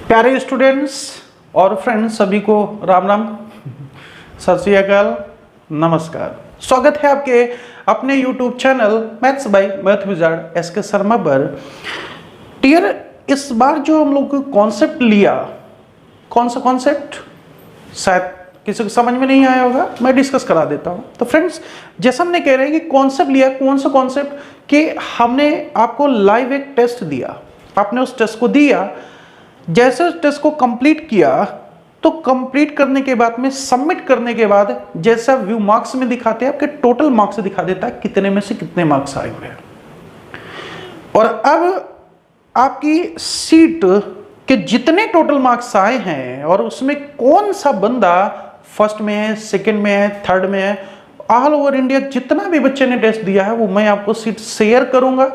प्यारे स्टूडेंट्स और फ्रेंड्स सभी को राम राम, सत श्री अकाल, नमस्कार। स्वागत है आपके अपने YouTube channel maths by math wizard S के शर्मा पर। डियर, इस बार जो हम लोग कॉन्सेप्ट लिया, कौन सा कॉन्सेप्ट शायद किसी को समझ में नहीं आया होगा, मैं डिस्कस करा देता हूं। तो फ्रेंड्स, जैसा हमने कह रहे हैं कि कॉन्सेप्ट लिया, कौन सा कॉन्सेप्ट कि हमने आपको लाइव एक टेस्ट दिया, आपने उस टेस्ट को दिया, जैसे उस टेस्ट को कंप्लीट किया तो कंप्लीट करने के बाद में सबमिट करने के बाद जैसा व्यू मार्क्स में दिखाते हैं, आपके टोटल मार्क्स दिखा देता है कितने में से कितने मार्क्स आए हुए हैं। और अब आपकी सीट के जितने टोटल मार्क्स आए हैं और उसमें कौन सा बंदा फर्स्ट में है, सेकंड में है, थर्ड में है, ऑल ओवर इंडिया जितना भी बच्चे ने टेस्ट दिया है वो मैं आपको सीट शेयर करूंगा।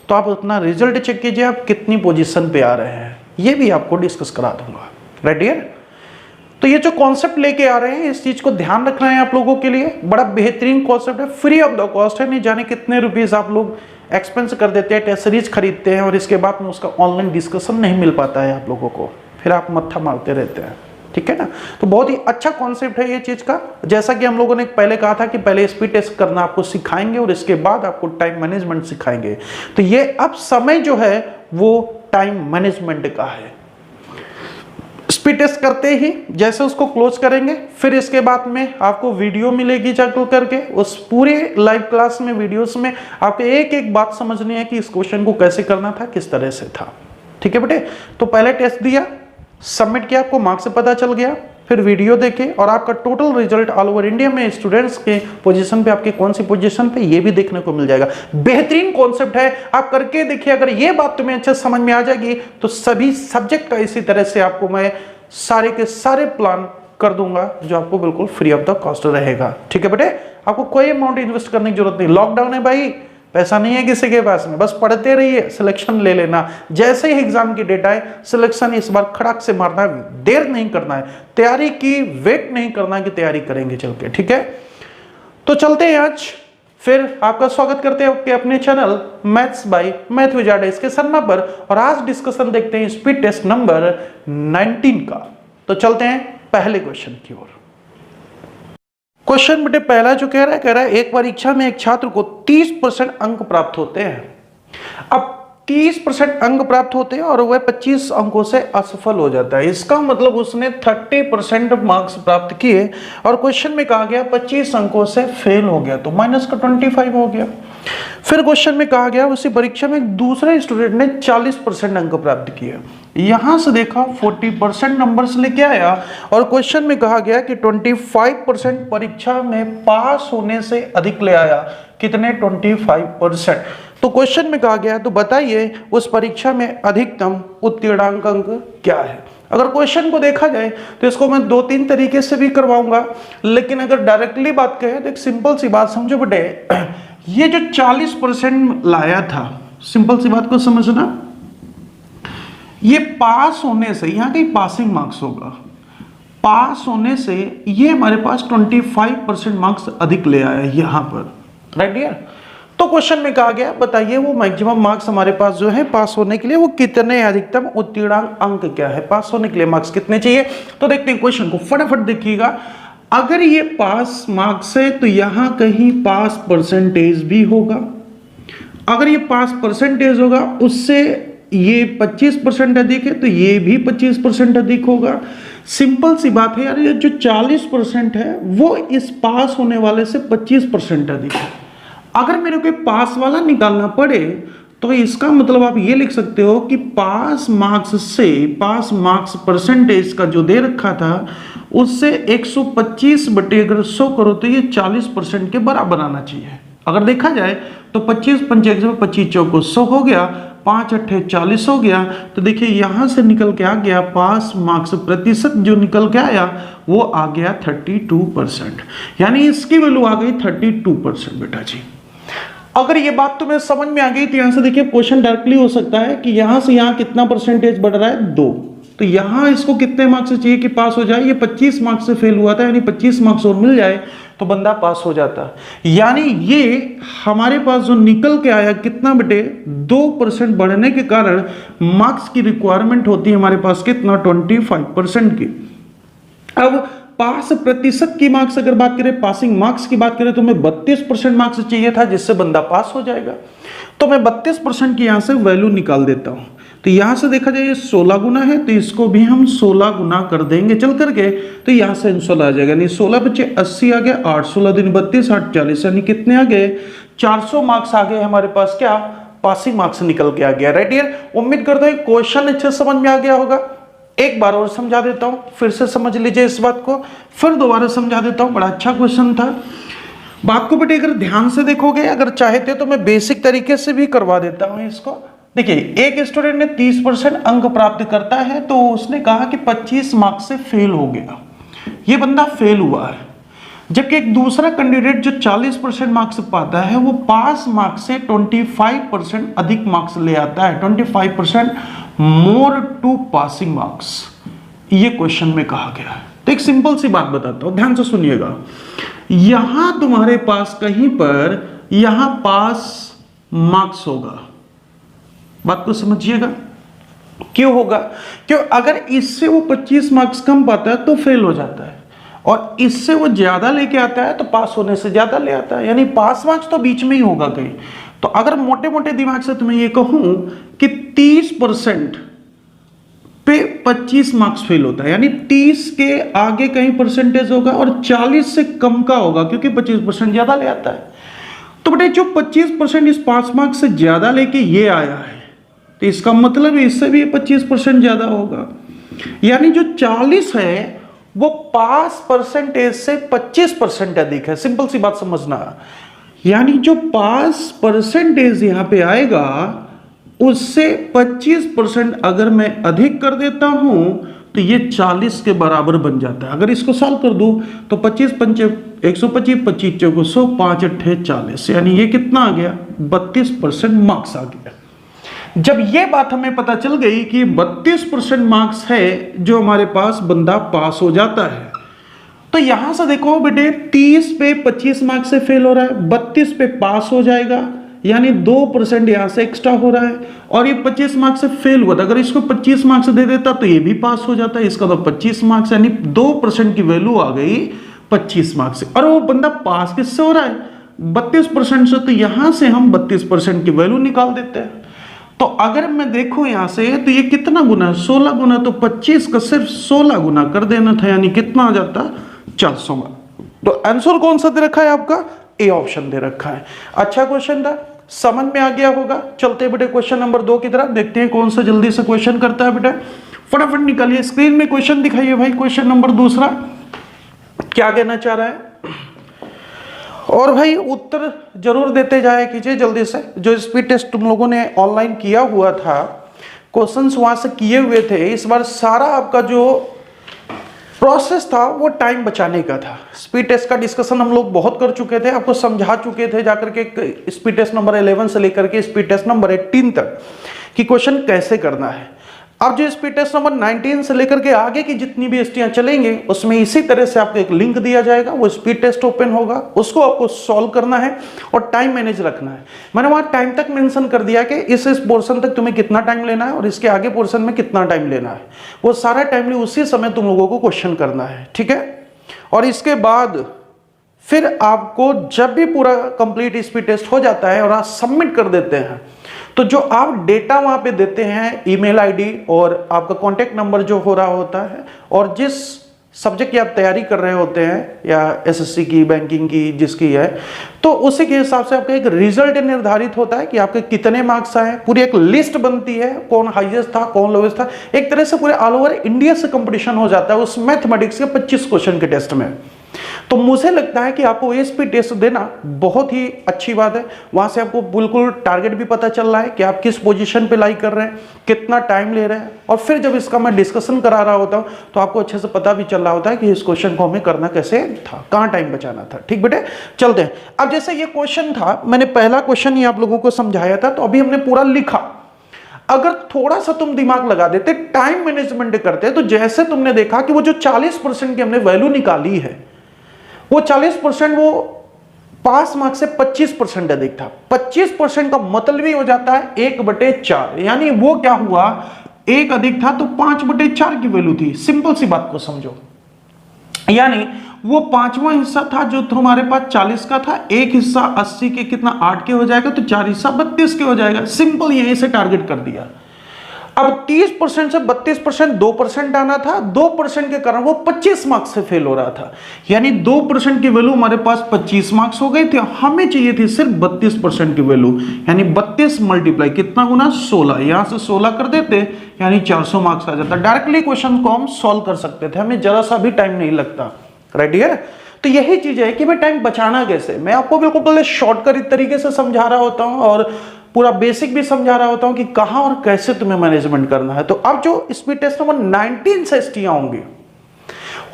तो आप अपना रिजल्ट चेक कीजिए, आप कितनी पोजीशन पे आ रहे हैं, ये भी आपको डिस्कस करा दूंगा। राइट डियर, तो ये जो कॉन्सेप्ट लेके आ रहे हैं इस चीज को ध्यान रखना है आप लोगों के लिए। बड़ा बेहतरीन कॉन्सेप्ट है, फ्री ऑफ द कॉस्ट है, नहीं जाने कितने रुपीस आप लोग एक्सपेंस कर देते हैं, टेस्ट सीरीज खरीदते हैं और इसके बाद में उसका ऑनलाइन डिस्कशन नहीं मिल पाता है आप लोगों को, फिर आप मत्था मारते रहते हैं। ठीक है ना, तो बहुत ही अच्छा कॉन्सेप्ट है ये चीज का। जैसा कि हम लोगों ने पहले कहा था कि पहले स्पीड टेस्ट करना आपको सिखाएंगे और इसके बाद आपको टाइम मैनेजमेंट सिखाएंगे। तो ये अब समय जो है वो टाइम मैनेजमेंट का है। स्पीड टेस्ट करते ही जैसे उसको क्लोज करेंगे, फिर इसके बाद में आपको वीडियो मिलेगी चेक करके, उस पूरे लाइव क्लास में वीडियोस में आपको एक एक बात समझनी है कि इस क्वेश्चन को कैसे करना था, किस तरह से था। ठीक है बेटे, तो पहले टेस्ट दिया, सबमिट किया, आपको मार्क्स से पता चल गया, फिर वीडियो देखे और आपका total result all over India में स्टूडेंट्स के पोजीशन पे, आपके कौन सी पोजीशन पे, ये भी देखने को मिल जाएगा। बेहतरीन कॉन्सेप्ट है, आप करके देखिए। अगर ये बात तुम्हें अच्छे समझ में आ जाएगी तो सभी सब्जेक्ट का इसी तरह से आपको मैं सारे के सारे प्लान कर दूंगा जो आपको बिल्कुल फ्री ऑफ द कॉस्ट रहेगा। ठीक है बेटे, आपको कोई अमाउंट इन्वेस्ट करने की जरूरत नहीं। लॉकडाउन है भाई, पैसा नहीं है किसी के पास में, बस पढ़ते रहिए, सिलेक्शन ले लेना। जैसे ही एग्जाम की डेट आए सिलेक्शन इस बार खड़क से मारना है, देर नहीं करना है, तैयारी की वेट नहीं करना है कि तैयारी करेंगे चल के। ठीक है, तो चलते हैं आज, फिर आपका स्वागत करते हैं अपने channel maths by math wizard S के शर्मा पर। और आज डिस्कशन देखते हैं स्पीड टेस्ट नंबर 19 का। तो चलते हैं पहले क्वेश्चन की ओर। क्वेश्चन बेटे पहला जो कह रहा है एक परीक्षा में एक छात्र को 30% अंक प्राप्त होते हैं। अब 30% अंक प्राप्त होते हैं और वह 25 अंकों से असफल हो जाता है। इसका मतलब उसने 30% मार्क्स प्राप्त किए और क्वेश्चन में कहा गया 25 अंकों से फेल हो गया, तो माइनस का 25 हो गया। फिर क्वेश्चन में कहा गया उसी परीक्षा में दूसरे स्टूडेंट ने 40% अंक प्राप्त किए। यहां से देखा 40% नंबर्स लेके आया और क्वेश्चन में कहा गया कि 25% परीक्षा में पास होने से अधिक ले आया। कितने? 25%। तो क्वेश्चन में कहा गया तो बताइए उस परीक्षा में अधिकतम उत्तीर्णांक अंक क्या है। अगर क्वेश्चन को देखा जाए तो इसको मैं 2-3 तरीके से भी करवाऊंगा, लेकिन अगर डायरेक्टली बात करें तो एक सिंपल सी बात समझो बेटे, ये जो 40% लाया था, सिंपल सी बात को समझना, ये पास होने से, यहां कहीं पासिंग मार्क्स होगा, पास होने से ये हमारे पास 25% मार्क्स अधिक ले आया यहां पर। राइट डियर, तो क्वेश्चन में कहा गया बताइए वो मैक्सिमम मार्क्स हमारे पास जो है पास होने के लिए वो कितने, अधिकतम उत्तीर्णांक अंक क्या है, पास होने के लिए मार्क्स कितने चाहिए। तो देखते हैं क्वेश्चन को, फटाफट देखिएगा। अगर ये पास मार्क्स है तो यहां कहीं पास परसेंटेज भी होगा। अगर ये पास परसेंटेज होगा उससे ये 25% अधिक है तो ये भी 25% अधिक होगा। सिंपल सी बात है यार, ये जो 40% है वो इस पास होने वाले से 25% अधिक है। अगर मेरे को पास वाला निकालना पड़े तो इसका मतलब आप ये लिख सकते हो कि पास मार्क्स से, पास मार्क्स परसेंटेज का जो दे रखा था उससे 125 बटे अगर 100 करो तो ये 40% के बराबर आना चाहिए। अगर देखा जाए तो 25 पंचे 25 चौको 100 हो गया, 5 अट्ठे 40 हो गया। तो देखिए यहां से निकल के आ गया पास मार्क्स प्रतिशत जो निकल के आया वो आ गया 32%, यानी इसकी वैल्यू आ गई 32% बेटा जी। अगर ये बात तुम्हें समझ में आ गई तो यहां से देखिए क्वेश्चन डायरेक्टली हो सकता है कि यहां से यहां कितना परसेंटेज बढ़ रहा है, 2, तो यहाँ इसको कितने मार्क्स से चाहिए कि पास हो जाए? ये 25 मार्क्स से फेल हुआ था, यानी 25 मार्क्स और मिल जाए तो बंदा पास हो जाता। यानी ये हमारे पास जो निकल के आया कितना बेटे, 2% बढ़ने के कारण मार्क्स की रिक्वायरमेंट होती है हमारे पास कितना, 25% की। अब पास प्रतिशत की मार्क्स अगर बात करें, पासिंग मार्क्स की बात करें, तो मैं 32% मार्क्स चाहिए था जिससे बंदा पास हो जाएगा। तो मैं 32% की यहां से वैल्यू निकाल देता हूं। तो यहां से देखा जाए ये 16 गुना है, तो इसको भी हम 16 गुना कर देंगे चल करके, तो यहां से 16 आ जाएगा। यानी 16 बच्चे 80 आ गए, 8 16 दिन 32, 8 40, यानी कितने आ गए, 400 मार्क्स आ गए हमारे पास, क्या पासिंग मार्क्स निकल के आ गया। राइट डियर, उम्मीद करता हूं क्वेश्चन अच्छे समझ में आ गया होगा। एक बार और समझा देता हूं, फिर से समझ लीजिए इस बात को, फिर दोबारा समझा देता हूं। बड़ा अच्छा क्वेश्चन था। बात को बेटे अगर ध्यान से देखोगे, अगर चाहते तो मैं बेसिक तरीके से भी करवा देता हूं इसको। देखिए, एक स्टूडेंट ने 30% अंक प्राप्त करता है, तो उसने कहा कि 25 मार्क्स से फेल हो गया, ये बंदा फेल हुआ है। जबकि एक दूसरा कैंडिडेट जो 40% मार्क्स पाता है, वो पास मार्क्स से 25% अधिक मार्क्स ले आता है, 25% मोर टू पासिंग मार्क्स, ये क्वेश्चन में कहा गया है। तो एक सिंपल सी बात बताता हूं, ध्यान से सुनिएगा। यहां तुम्हारे पास कहीं पर यहां पास मार्क्स होगा, बात को समझिएगा। क्यों होगा? क्यों? अगर इससे वो 25 मार्क्स कम पाता है तो फेल हो जाता है, और इससे वो ज्यादा लेके आता है तो पास होने से ज्यादा ले आता है, यानी पास मार्क्स तो बीच में ही होगा कहीं। तो अगर मोटे मोटे दिमाग से तुम्हें ये कहूं कि 30% पे 25 मार्क्स फेल होता है, यानी 30 के आगे कहीं परसेंटेज होगा और 40 से कम का होगा, क्योंकि 25% ज्यादा ले आता है। तो बेटे जो 25% इस पास मार्क्स से ज्यादा लेके ये आया है, तो इसका मतलब इससे भी 25% ज्यादा होगा। यानी जो 40 है वो पास परसेंटेज से 25% अधिक है। सिंपल सी बात समझना, यानी जो पास परसेंटेज यहां पे आएगा उससे 25% अगर मैं अधिक कर देता हूं तो ये 40 के बराबर बन जाता है। अगर इसको सॉल्व कर दूं तो 25 पंचे 125, 25 चौको 100, 5 अट्ठे 40, यानी ये कितना आ गया, 32% मार्क्स आ गया। जब ये बात हमें पता चल गई कि 32% मार्क्स है जो हमारे पास, बंदा पास हो जाता है। तो यहां से देखो बेटे, 30 पे 25 मार्क्स से फेल हो रहा है, 32 पे पास हो जाएगा, यानी 2% यहां से एक्स्ट्रा हो रहा है, और ये 25 मार्क्स से फेल हुआ था, अगर इसको 25 मार्क्स दे देता तो ये भी पास हो जाता है, इसका तो 25 मार्क्स, यानी 2% की वैल्यू आ गई 25 मार्क्स से। और वो बंदा पास किससे हो रहा है, 32% से, तो यहां से हम 32% की वैल्यू निकाल देते हैं। तो अगर मैं देखूं यहां से, तो ये कितना गुना है, 16 गुना, तो 25 का सिर्फ 16 गुना कर देना था, यानी कितना आ जाता, 400 में। तो आंसर कौन सा दे रखा है आपका, ए ऑप्शन दे रखा है। अच्छा क्वेश्चन था, समझ में आ गया होगा। चलते बेटे क्वेश्चन नंबर 2 की तरफ, देखते हैं कौन सा जल्दी से क्वेश्चन करता है बेटा। फटाफट निकालिए, स्क्रीन में क्वेश्चन दिखाइए भाई। क्वेश्चन नंबर 2 क्या कहना चाह रहा है, और भाई उत्तर जरूर देते जाया कीजिए जल्दी से। जो स्पीड टेस्ट तुम लोगों ने ऑनलाइन किया हुआ था, क्वेश्चंस वहां से किए हुए थे, इस बार सारा आपका जो प्रोसेस था वो टाइम बचाने का था। स्पीड टेस्ट का डिस्कशन हम लोग बहुत कर चुके थे, आपको समझा चुके थे जाकर के स्पीड टेस्ट नंबर 11 से लेकर के स्पीड टेस्ट नंबर 18 तक कि क्वेश्चन कैसे करना है। अब जो स्पीड टेस्ट नंबर 19 से लेकर के आगे की जितनी भी एसटीआं चलेंगे, उसमें इसी तरह से आपको एक लिंक दिया जाएगा, वो स्पीड टेस्ट ओपन होगा, उसको आपको सॉल्व करना है और टाइम मैनेज रखना है। मैंने वहां टाइम तक मेंशन कर दिया कि इस पोर्शन तक तुम्हें कितना टाइम लेना है और इसके आगे पोर्शन में कितना टाइम लेना है। वो सारा टाइमली उसी समय तुम लोगों को क्वेश्चन करना है, ठीक है। और इसके बाद फिर आपको जब भी पूरा कंप्लीट स्पीड टेस्ट हो जाता है और आप सबमिट कर देते हैं, तो जो आप डेटा वहां पे देते हैं, ईमेल आईडी और आपका कॉन्टेक्ट नंबर जो हो रहा होता है, और जिस सब्जेक्ट की आप तैयारी कर रहे होते हैं, या एसएससी की, बैंकिंग की, जिसकी है, तो उसी के हिसाब से आपका एक रिजल्ट निर्धारित होता है कि आपके कितने मार्क्स आए। पूरी एक लिस्ट बनती है, कौन हाईएस्ट था, कौन लोवेस्ट था। एक तरह से पूरे ऑल ओवर इंडिया से कंपटीशन हो जाता है उस मैथमेटिक्स के 25 क्वेश्चन के टेस्ट में। तो मुझे लगता है कि आपको एएसपी टेस्ट देना बहुत ही अच्छी बात है। वहां से आपको बिल्कुल टारगेट भी पता चल रहा है कि आप किस पोजीशन पे लाइक कर रहे हैं, कितना टाइम ले रहे हैं, और फिर जब इसका मैं डिस्कशन करा रहा होता हूं तो आपको अच्छे से पता भी चल रहा होता है कि इस क्वेश्चन को हमें करना कैसे था, कहां टाइम बचाना था। ठीक बेटे, चलते हैं। अब जैसे ये क्वेश्चन था, मैंने पहला क्वेश्चन ही आप लोगों को समझाया था, तो अभी हमने पूरा लिखा। अगर थोड़ा सा तुम दिमाग लगा देते, टाइम मैनेजमेंट करते, तो जैसे तुमने देखा कि वो जो 40% की हमने वैल्यू निकाली है, वो 40% वो पास मार्क्स से 25% अधिक था। 25% का मतलब ही हो जाता है 1/4, यानी वो क्या हुआ, 1 अधिक था तो 5/4 की वैल्यू थी। सिंपल सी बात को समझो, यानी वो 5वां हिस्सा था जो तुम्हारे पास 40 का था, एक हिस्सा 80 के कितना 8 के हो जाएगा, तो 4 हिस्सा 32 के हो जाएगा। सिंपल यहीं से टारगेट कर दिया। अब 30% से 32% 2% आना था, 2% के कारण वो 25 मार्क्स से फेल हो रहा था, यानी 2% की वैल्यू हमारे पास 25 मार्क्स हो गए थे। हमें चाहिए थी सिर्फ 32% की वैल्यू, यानी 32 मल्टीप्लाई कितना गुना 16, यहां से 16 कर देते यानी 400 मार्क्स आ जाता। डायरेक्टली क्वेश्चन को हम सॉल्व कर सकते थे, हमें जरा सा भी टाइम नहीं लगता। राइट है, तो यही चीज है कि मैं टाइम बचाना कैसे। मैं आपको बिल्कुल पहले शॉर्टकट तरीके से समझा रहा होता हूं और पूरा बेसिक भी समझा रहा होता हूं कि कहां और कैसे तुम्हें मैनेजमेंट करना है। तो अब जो स्पीड टेस्ट नंबर 19 से ST होंगे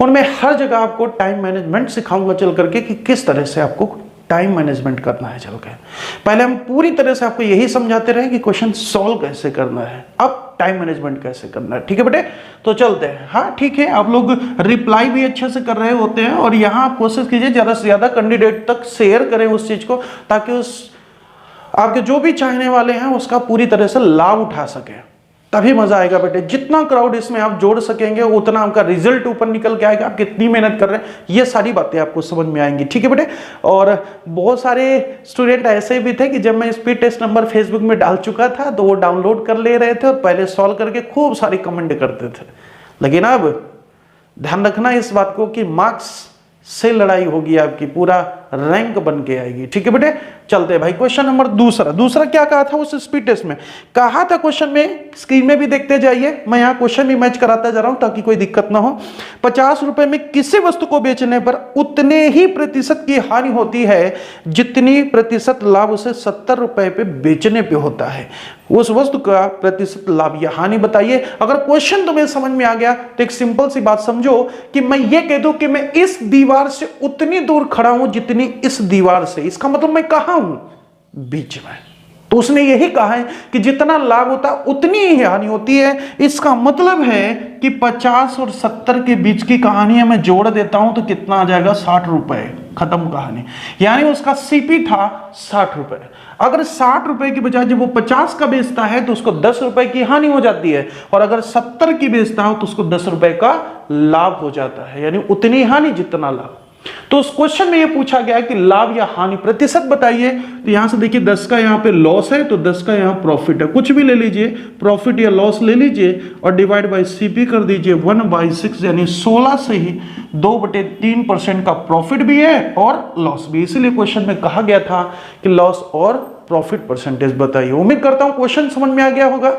उनमें हर जगह आपको टाइम मैनेजमेंट सिखाऊंगा चल करके कि किस तरह से आपको टाइम मैनेजमेंट करना है। चल के पहले हम पूरी तरह से आपको यही समझाते रहे कि क्वेश्चन सॉल्व कैसे करना है, अब टाइम मैनेजमेंट कैसे करना है। ठीक है बेटे, तो चलते हैं। हाँ ठीक है, आप लोग रिप्लाई भी अच्छे से कर रहे होते हैं और यहाँ आप कोशिश कीजिए ज्यादा से ज्यादा कैंडिडेट तक शेयर करें उस चीज को, ताकि उस आपके जो भी चाहने वाले हैं उसका पूरी तरह से लाभ उठा सके, तभी मजा आएगा बेटे। जितना क्राउड इसमें आप जोड़ सकेंगे उतना आपका रिजल्ट ऊपर निकल के आएगा। आप कितनी मेहनत कर रहे हैं ये सारी बातें आपको समझ में आएंगी। ठीक है बेटे, और बहुत सारे स्टूडेंट ऐसे भी थे कि जब मैं स्पीड टेस्ट नंबर फेसबुक में डाल चुका था तो वो डाउनलोड कर ले रहे थे और पहले सॉल्व करके खूब सारी कमेंट करते थे। लेकिन अब ध्यान रखना इस बात को कि मार्क्स से लड़ाई होगी आपकी, पूरा रैंक बन के आएगी। ठीक है बेटे, चलते हैं भाई। क्वेश्चन नंबर दूसरा क्या कहा था उस स्पीड टेस्ट में, कहा था क्वेश्चन में, स्क्रीन में भी देखते जाइए, मैं यहाँ क्वेश्चन भी मैच कराता जा रहा हूं ताकि कोई दिक्कत ना हो। 50 रुपए में किसी वस्तु को बेचने पर उतने ही प्रतिशत की हानि होती है जितनी प्रतिशत लाभ उसे 70 रुपए पे बेचने पे होता है। उस वस्तु का प्रतिशत लाभ या हानि बताइए। अगर क्वेश्चन तुम्हें समझ में आ गया तो एक सिंपल सी बात समझो कि मैं ये कह दूं कि मैं इस दीवार से उतनी दूर खड़ा हूं जितनी इस दीवार से, इसका मतलब मैं कहां हूं, बीच में। तो उसने यही कहा है कि जितना लाभ होता है उतनी ही हानि होती है। इसका मतलब है कि 50 और 70 के बीच की कहानी मैं जोड़ देता हूं तो कितना आ जाएगा, 60 रुपए, खत्म कहानी। यानी उसका CP था 60 रुपए। अगर 60 रुपए की बजाय जब वो 50 का बेचता है तो उसको 10 रुपए की हानि हो जाती है, और अगर 70 की बेचता हो तो उसको 10 रुपए का लाभ हो जाता है, यानी उतनी हानि जितना लाभ। तो उस क्वेश्चन में ये पूछा गया कि लाभ या हानि प्रतिशत बताइए। तो यहां से देखिए 10 का यहां पे लॉस है तो 10 का यहां प्रॉफिट है, कुछ भी ले लीजिए, प्रॉफिट या लॉस ले लीजिए और डिवाइड बाय CP कर दीजिए 1/6, यानी 16 से ही 2/3% का प्रॉफिट भी है और लॉस भी। इसीलिए क्वेश्चन में कहा गया था कि लॉस और प्रॉफिट परसेंटेज बताइए। उम्मीद करता हूं क्वेश्चन समझ में आ गया होगा।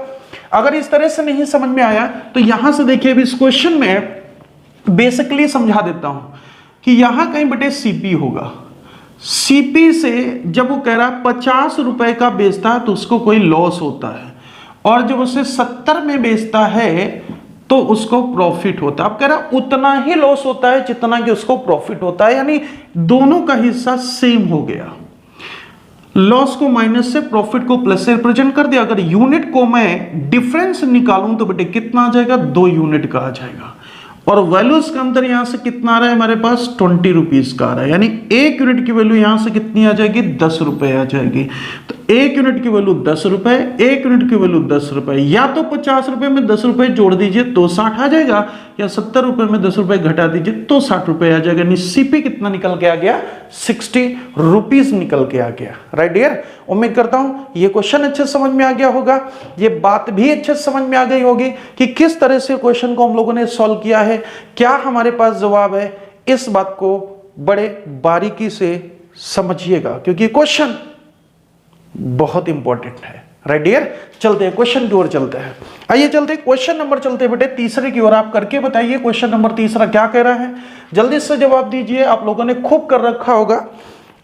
अगर इस तरह से नहीं समझ में आया तो यहां से देखिए इस क्वेश्चन में बेसिकली समझा देता हूं कि यहां कहीं बेटे CP होगा। CP से जब वो कह रहा है 50 रुपए का बेचता है तो उसको कोई लॉस होता है, और जब उसे 70 में बेचता है तो उसको प्रॉफिट होता है। अब कह रहा उतना ही लॉस होता है जितना कि उसको प्रॉफिट होता है, यानी दोनों का हिस्सा सेम हो गया। लॉस को माइनस से, प्रॉफिट को प्लस से रिप्रेजेंट कर दिया। अगर यूनिट को मैं डिफरेंस निकालूं तो बेटे कितना आ जाएगा, 2 यूनिट का आ जाएगा। और वैल्यूज का अंतर यहां से कितना आ रहा है हमारे पास, 20 रुपीज का आ रहा है, यानी 1 यूनिट की वैल्यू यहां से कितनी आ जाएगी, 10 रुपए आ जाएगी। तो 1 यूनिट की वैल्यू 10 रुपए, 1 यूनिट की वैल्यू 10 रुपए, या तो 50 रुपए में 10 रुपए जोड़ दीजिए तो 60 आ जाएगा, या 70 रुपए में 10 रुपए घटा दीजिए तो 60 रुपए आ जाएगा। यानी CP कितना निकल के आ गया, 60 रुपीज निकल के आ गया। राइट डियर, उम्मीद करता हूं ये क्वेश्चन अच्छे समझ में आ गया होगा, ये बात भी अच्छे समझ में आ गई होगी कि किस तरह से क्वेश्चन को हम लोगों ने सॉल्व किया है, क्या हमारे पास जवाब है। इस बात को बड़े बारीकी से समझिएगा क्योंकि क्वेश्चन बहुत इंपॉर्टेंट है। राइट डियर, चलते हैं क्वेश्चन की ओर चलते हैं। आइए चलते हैं क्वेश्चन नंबर, चलते हैं बेटे तीसरे की ओर। आप करके बताइए क्वेश्चन नंबर तीसरा क्या कह रहा है, जल्दी से जवाब दीजिए। आप लोगों ने खूब कर रखा होगा।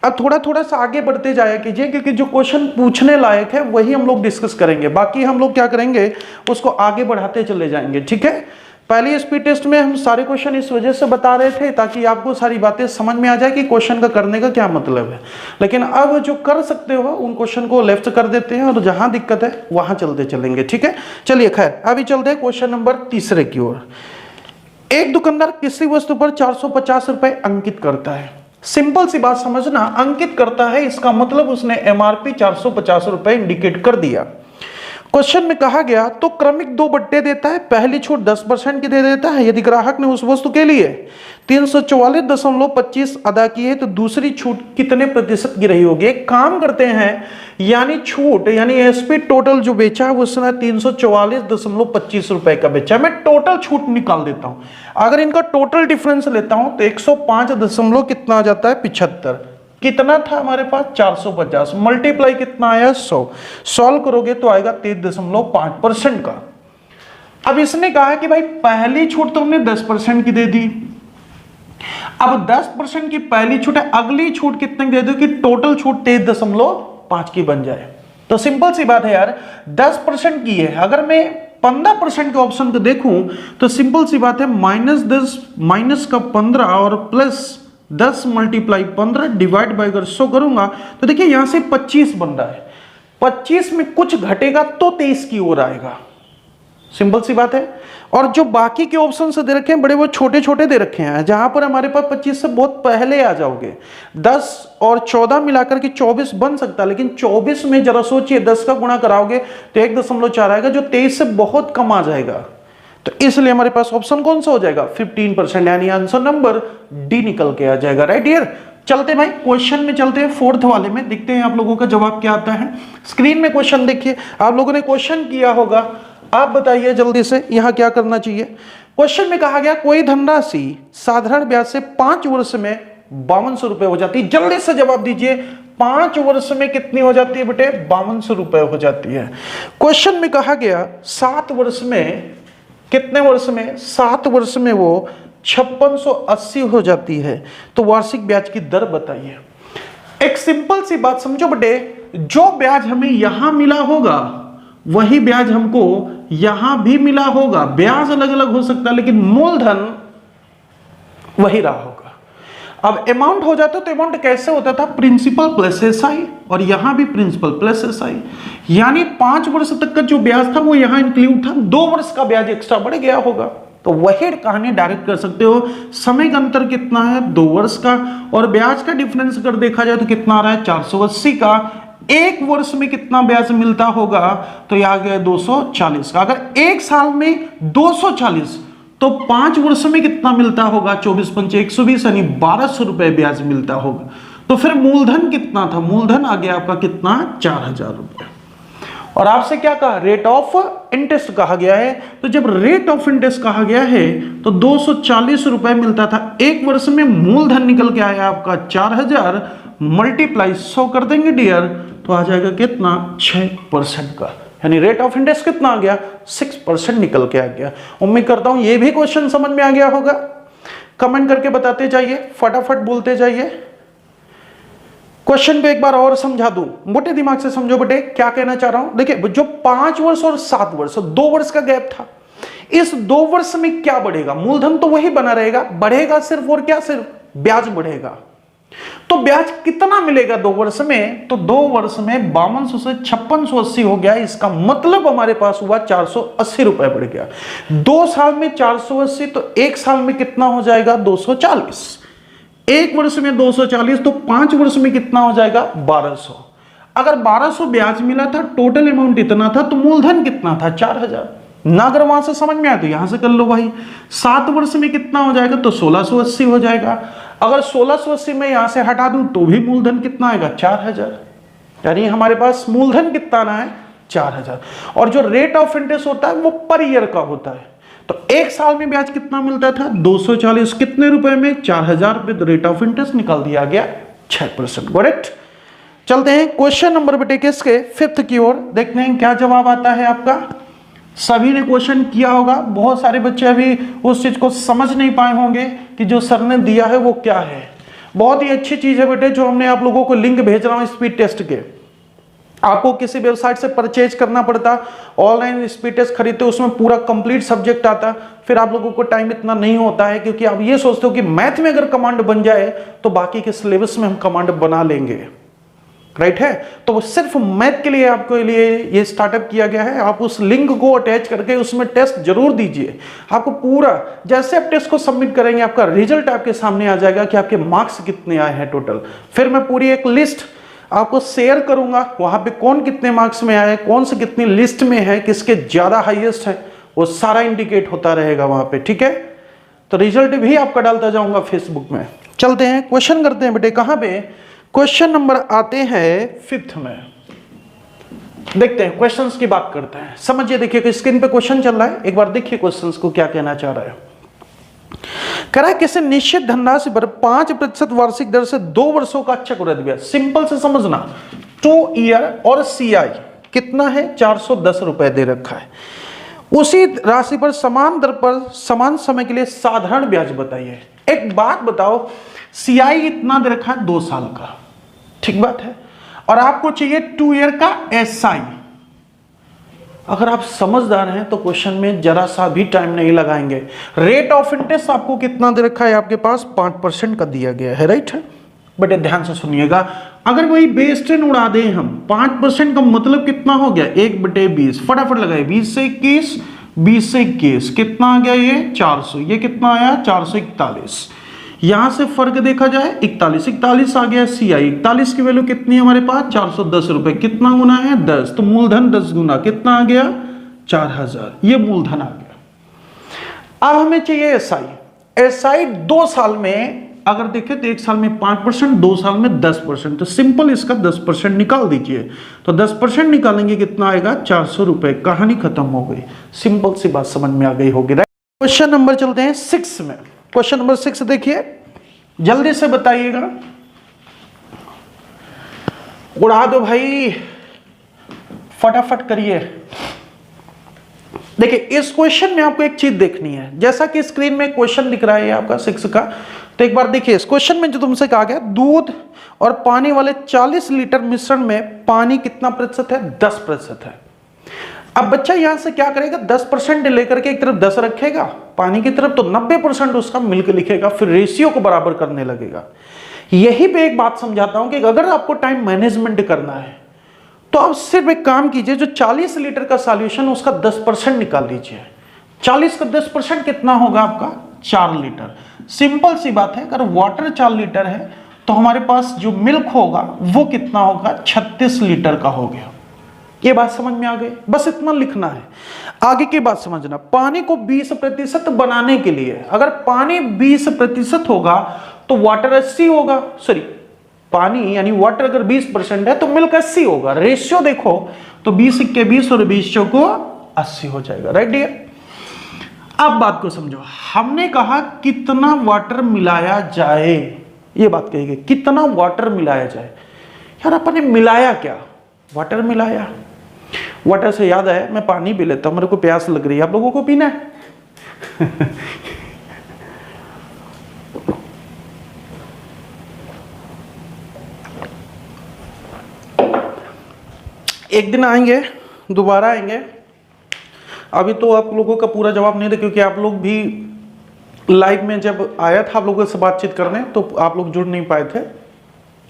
अब थोड़ा सा आगे बढ़ते जाया कीजिए क्योंकि जो क्वेश्चन पूछने लायक है वही हम लोग डिस्कस करेंगे, बाकी हम लोग क्या करेंगे उसको आगे बढ़ाते चले जाएंगे। ठीक है, पहले स्पीड टेस्ट में हम सारे क्वेश्चन इस वजह से बता रहे थे ताकि आपको सारी बातें समझ में आ जाए कि क्वेश्चन का करने का क्या मतलब है, लेकिन अब जो कर सकते हो उन क्वेश्चन को लेफ्ट कर देते हैं और जहां दिक्कत है वहां चलते चलेंगे। ठीक है, चलिए खैर अभी चलते हैं क्वेश्चन नंबर तीसरे की ओर। एक दुकानदार किसी वस्तु पर 450 रुपए अंकित करता है। सिंपल सी बात समझना, अंकित करता है इसका मतलब उसने एमआरपी 450 रुपए इंडिकेट कर दिया। क्वेश्चन में कहा गया तो क्रमिक 2 बट्टे देता है, पहली छूट 10% की दे देता है। यदि ग्राहक ने उस वस्तु के लिए 344.25 अदा की है तो दूसरी छूट कितने प्रतिशत की रही होगी। एक काम करते हैं, यानी छूट यानी एसपी टोटल जो बेचा है उसने 344.25 रुपए का बेचा। मैं टोटल छूट निकाल देता हूं, अगर इनका टोटल डिफरेंस लेता हूं तो 105 कितना आ जाता है 75। कितना था हमारे पास 450, मल्टीप्लाई कितना आया 100, सॉल्व करोगे तो आएगा 23.5% का। अब इसने कहा कि भाई पहली छूट तो हमने 10% की दे दी, अब 10% की पहली छूट है, अगली छूट कितने की दे दो कि टोटल छूट 23.5 की बन जाए। तो सिंपल सी बात है यार, 10% की है, अगर मैं 15% के ऑप्शन को देखूं तो सिंपल सी बात है -10 माइनस का 15 और प्लस 10 मल्टीप्लाई 15 डिवाइड बाई अगर 100 करूंगा तो देखिए यहां से 25 बन रहा है, 25 में कुछ घटेगा तो 23 की ओर आएगा। सिंपल सी बात है। और जो बाकी के ऑप्शन से दे रखे हैं बड़े वो छोटे छोटे दे रखे हैं, जहां पर हमारे पास 25 से बहुत पहले आ जाओगे। 10 और 14 मिलाकर के 24 बन सकता है, लेकिन 24 में जरा सोचिए 10 का गुणा कराओगे तो 1.4 आएगा, जो 23 से बहुत कम आ जाएगा। तो इसलिए हमारे पास ऑप्शन कौन सा हो जाएगा 15%, यानी आंसर नंबर डी निकल के आ जाएगा। राइट डियर, चलते भाई क्वेश्चन में चलते हैं, फोर्थ वाले में देखते हैं आप लोगों का जवाब क्या आता है। स्क्रीन में क्वेश्चन देखिए, आप लोगों ने क्वेश्चन किया होगा, आप बताइए जल्दी से यहां क्या करना चाहिए। क्वेश्चन में कहा गया कोई धनराशि साधारण ब्याज से 5 वर्ष में 5200 रुपए हो जाती है। जल्दी से जवाब दीजिए, 5 वर्ष में कितनी हो जाती है बेटे 5200 रुपए हो जाती है। क्वेश्चन में कहा गया 7 वर्ष में, कितने वर्ष में 7 वर्ष में वो 5680 हो जाती है। तो वार्षिक ब्याज की दर बताइए। एक सिंपल सी बात समझो बेटे, जो ब्याज हमें यहां मिला होगा वही ब्याज हमको यहां भी मिला होगा। ब्याज अलग अलग हो सकता है लेकिन मूलधन वही रहा होगा। अब अमाउंट हो जाता तो अमाउंट कैसे होता था, प्रिंसिपल प्लस एसआई, और यहां भी प्रिंसिपल प्लस एसआई, यानी 5 वर्ष तक का जो ब्याज था वो यहां इंक्लूड था, 2 वर्ष का ब्याज एक्स्ट्रा बढ़ गया होगा। तो वही कहानी डायरेक्ट कर सकते हो। समय का अंतर कितना है 2 वर्ष का, और ब्याज का डिफरेंस अगर देखा जाए तो कितना आ रहा है 480 का। 1 वर्ष में कितना ब्याज मिलता होगा तो यह आ गया 240 का। अगर 1 साल में 240 तो 5 वर्ष में कितना मिलता होगा 24 पंचे 120, यानी 1200 रुपए ब्याज मिलता होगा। तो फिर मूलधन कितना था, मूलधन आ गया आपका कितना 4000 रुपए। और आपसे क्या कहा, रेट ऑफ इंटरेस्ट कहा गया है। तो जब रेट ऑफ इंटरेस्ट कहा गया है तो 240 रुपए मिलता था 1 वर्ष में, मूलधन निकल के आया आपका 4000, मल्टीप्लाई 100 कर देंगे डियर तो आ जाएगा कितना 6% का, यानी रेट ऑफ इंटरेस्ट कितना आ गया 6% निकल के आ गया। उम्मीद करता हूं ये भी क्वेश्चन समझ में आ गया होगा। कमेंट करके बताते जाइए, फटाफट बोलते जाइए। क्वेश्चन को एक बार और समझा दूं, मोटे दिमाग से समझो बेटे क्या कहना चाह रहा हूं। देखिए जो 5 वर्ष और 7 वर्ष 2 वर्ष का गैप था, इस 2 वर्ष में क्या बढ़ेगा, मूलधन तो वही बना रहेगा, बढ़ेगा सिर्फ और क्या, सिर्फ ब्याज बढ़ेगा। तो ब्याज कितना मिलेगा 2 वर्ष में, तो 2 वर्ष में 5200 से 5680 हो गया। इसका मतलब हमारे पास हुआ 480 रुपए बढ़ गया। 2 साल में 480 तो 1 साल में कितना हो जाएगा 240। 1 वर्ष में 240 तो 5 वर्ष में कितना हो जाएगा 1200। अगर 1200 ब्याज मिला था, टोटल अमाउंट इतना था, तो मूलधन कितना था 4000 ना। अगर वहां से समझ में आया तो यहां से कर लो भाई। 7 वर्ष में कितना हो जाएगा तो 1680 हो जाएगा। अगर 1680 में यहां से हटा दूं तो भी मूलधन कितना आएगा 4000, यानी हमारे पास मूलधन कितना आना है 4000। और जो रेट ऑफ इंटरेस्ट होता है वो पर ईयर का होता है। तो 1 साल में ब्याज कितना मिलता था 240, कितने रुपए में 4000 रुपए। तो रेट ऑफ इंटरेस्ट निकाल दिया गया 6%। करेक्ट। चलते हैं क्वेश्चन नंबर बेटे किसके 5th की ओर, देखते हैं क्या जवाब आता है आपका। सभी ने क्वेश्चन किया होगा, बहुत सारे बच्चे अभी उस चीज को समझ नहीं पाए होंगे कि जो सर ने दिया है वो क्या है। बहुत ही अच्छी चीज है बेटे जो हमने आप लोगों को लिंक भेज रहा हूं स्पीड टेस्ट के, आपको किसी वेबसाइट से परचेज करना पड़ता, ऑनलाइन स्पीड टेस्ट खरीदते उसमें पूरा कंप्लीट सब्जेक्ट आता, फिर आप लोगों को टाइम इतना नहीं होता है, क्योंकि आप ये सोचते हो कि मैथ में अगर कमांड बन जाए तो बाकी के सिलेबस में हम कमांड बना लेंगे, राइट है। तो सिर्फ मैथ के लिए आपके लिए ये स्टार्टअप किया गया है। आप उस लिंक को अटैच करके उसमें टेस्ट जरूर दीजिए। आपको पूरा, जैसे आप टेस्ट को सबमिट करेंगे आपका रिजल्ट आपके सामने आ जाएगा कि आपके मार्क्स कितने आए हैं टोटल। फिर मैं पूरी एक लिस्ट आपको शेयर करूंगा, वहां पे कौन कितने मार्क्स में आए, कौन से कितनी लिस्ट में है, किसके ज्यादा हाईएस्ट है, वो सारा इंडिकेट होता रहेगा वहां पे, ठीक है। तो रिजल्ट भी आपका डालता जाऊंगा फेसबुक में। चलते हैं क्वेश्चन करते हैं बेटे, कहां पे क्वेश्चन नंबर आते हैं 5th में। देखते हैं क्वेश्चंस की बात करते हैं। समझिए, देखिए कि स्क्रीन पे क्वेश्चन चल रहा है, एक बार देखिए क्वेश्चंस को क्या कहना चाह रहा है। कह रहा है किसी निश्चित धनराशि पर 5% वार्षिक दर से 2 वर्षों का चक्रवृद्धि ब्याज, सिंपल से समझना, 2 ईयर और सीआई कितना है 410 रुपए दे रखा है। उसी राशि पर समान दर पर समान समय के लिए साधारण ब्याज बताइए। एक बात बताओ, सीआई इतना दे रखा है 2 साल का, ठीक बात है, और आपको चाहिए 2 ईयर का एसआई। अगर आप समझदार हैं तो क्वेश्चन में जरा सा भी टाइम नहीं लगाएंगे। रेट ऑफ इंटरेस्ट आपको कितना दे रखा है, आपके पास 5% का दिया गया है, राइट है बेटे। ध्यान से सुनिएगा, अगर वही बेस 10 उड़ा दें हम, 5% का मतलब कितना हो गया, 1/20, फटाफट लगाए, 20 से 21, 20 से 21 कितना आ गया, ये 400, ये कितना आया 441। यहां से फर्क देखा जाए 41 आ गया सीआई। 41 की वैल्यू कितनी है हमारे पास 410 रुपए, कितना गुना है 10, तो मूलधन 10 गुना कितना आ गया 4000, ये मूलधन आ गया। अब हमें चाहिए एसआई। एसआई 2 साल में अगर देखें तो 1 साल में 5%, 2 साल में 10%, तो सिंपल इसका 10% निकाल दीजिए। तो 10% निकालेंगे कितना आएगा 400 रुपए, कहानी खत्म हो गई। सिंपल सी बात समझ में आ गई होगी, राइट। क्वेश्चन नंबर चलते हैं 6 में। क्वेश्चन नंबर 6 देखिए, जल्दी से बताइएगा, उड़ा दो भाई, फटाफट करिए। देखिए इस क्वेश्चन में आपको एक चीज देखनी है, जैसा कि स्क्रीन में क्वेश्चन दिख रहा है आपका 6 का, तो एक बार देखिए इस क्वेश्चन में जो तुमसे कहा गया, दूध और पानी वाले 40 लीटर मिश्रण में पानी कितना प्रतिशत है, 10% है। अब बच्चा यहां से क्या करेगा, 10% लेकर के एक तरफ 10 रखेगा, पानी की तरफ तो 90% उसका मिलकर लिखेगा, फिर रेशियो को बराबर करने लगेगा। यही पे एक बात समझाता हूं कि अगर आपको टाइम मैनेजमेंट करना है तो आप सिर्फ एक काम कीजिए, जो 40 लीटर का सॉल्यूशन उसका 10% निकाल लीजिए। 40 का 10% कितना होगा आपका 4 लीटर। सिंपल सी बात है, अगर वाटर 4 लीटर है तो हमारे पास जो मिल्क होगा वो कितना होगा 36 लीटर का हो गया। ये बात समझ में आ गई, बस इतना लिखना है। आगे की बात समझना, पानी को 20% बनाने के लिए अगर पानी 20% होगा तो वाटर 80 होगा, सॉरी पानी यानी वाटर अगर 20% है तो मिल्क 80 होगा। रेशियो देखो तो 20 के 20 और 20 को 80 हो जाएगा, राइट डियर। अब बात को समझो, हमने कहा कितना वाटर मिलाया जाए, ये बात कही गई, कितना वाटर मिलाया जाए। यार अपने मिलाया क्या, वाटर मिलाया। वाटर से याद आया, मैं पानी पी लेता हूं, मेरे को प्यास लग रही है, आप लोगों को पीना है? एक दिन आएंगे, दोबारा आएंगे। अभी तो आप लोगों का पूरा जवाब नहीं था, क्योंकि आप लोग भी लाइव में जब आया था आप लोगों से बातचीत करने तो आप लोग जुड़ नहीं पाए थे।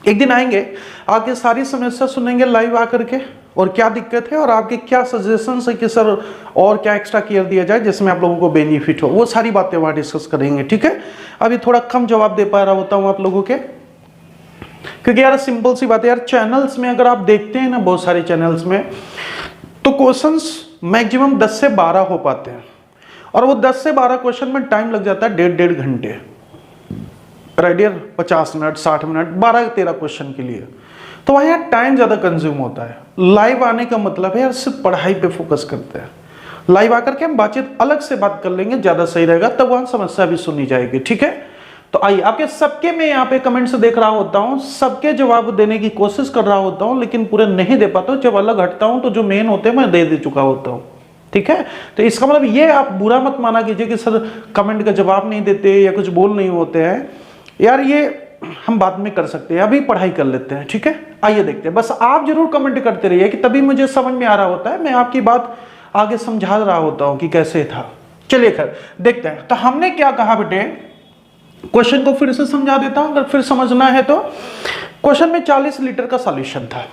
एक दिन आएंगे, आके सारी समस्या सुनेंगे लाइव आकर के, और क्या दिक्कत है और आपके क्या सजेशन है कि सर और क्या एक्स्ट्रा केयर दिया जाए जिसमें आप लोगों को बेनिफिट हो, वो सारी बातें वहां डिस्कस करेंगे, ठीक है। अभी थोड़ा कम जवाब दे पा रहा होता हूं आप लोगों के, क्योंकि यार सिंपल सी बात है यार, चैनल्स में अगर आप देखते हैं ना, बहुत सारे चैनल्स में तो क्वेश्चंस मैक्सिमम 10 से 12 हो पाते हैं, और वो 10 से 12 क्वेश्चन में टाइम लग जाता है 1.5 घंटे, right dear. 50 minute 60 minute 12-13 question के लिए, तो वहाँ यार टाइम ज़्यादा कंज्यूम होता है। लाइव आने का मतलब है यार सिर्फ पढ़ाई पे फोकस करते हैं। लाइव आकर के हम बातचीत अलग से बात कर लेंगे, ज़्यादा सही रहेगा, तब वहाँ समस्या भी सुनी जाएगी, ठीक है। तो आइए, आपके सबके मैं यहाँ पे कमेंट से देख रहा होता हूँ, सबके जवाब देने की कोशिश कर रहा होता हूँ, लेकिन पूरे नहीं दे पाता हूँ। जब अलग हटता हूँ तो जो मेन होते हैं मैं दे चुका होता हूँ, ठीक है। तो इसका मतलब ये आप बुरा मत माना कीजिए कि सर कमेंट का जवाब नहीं देते या कुछ बोल नहीं होते हैं। यार ये हम बाद में कर सकते हैं, अभी पढ़ाई कर लेते हैं, ठीक है। आइए देखते हैं, बस आप जरूर कमेंट करते रहिए कि तभी मुझे समझ में आ रहा होता है, मैं आपकी बात आगे समझा रहा होता हूं कि कैसे था। चलिए खैर देखते हैं। तो हमने क्या कहा बेटे, क्वेश्चन को फिर से समझा देता हूं अगर फिर समझना है तो। क्वेश्चन में 40 लीटर का सॉल्यूशन था,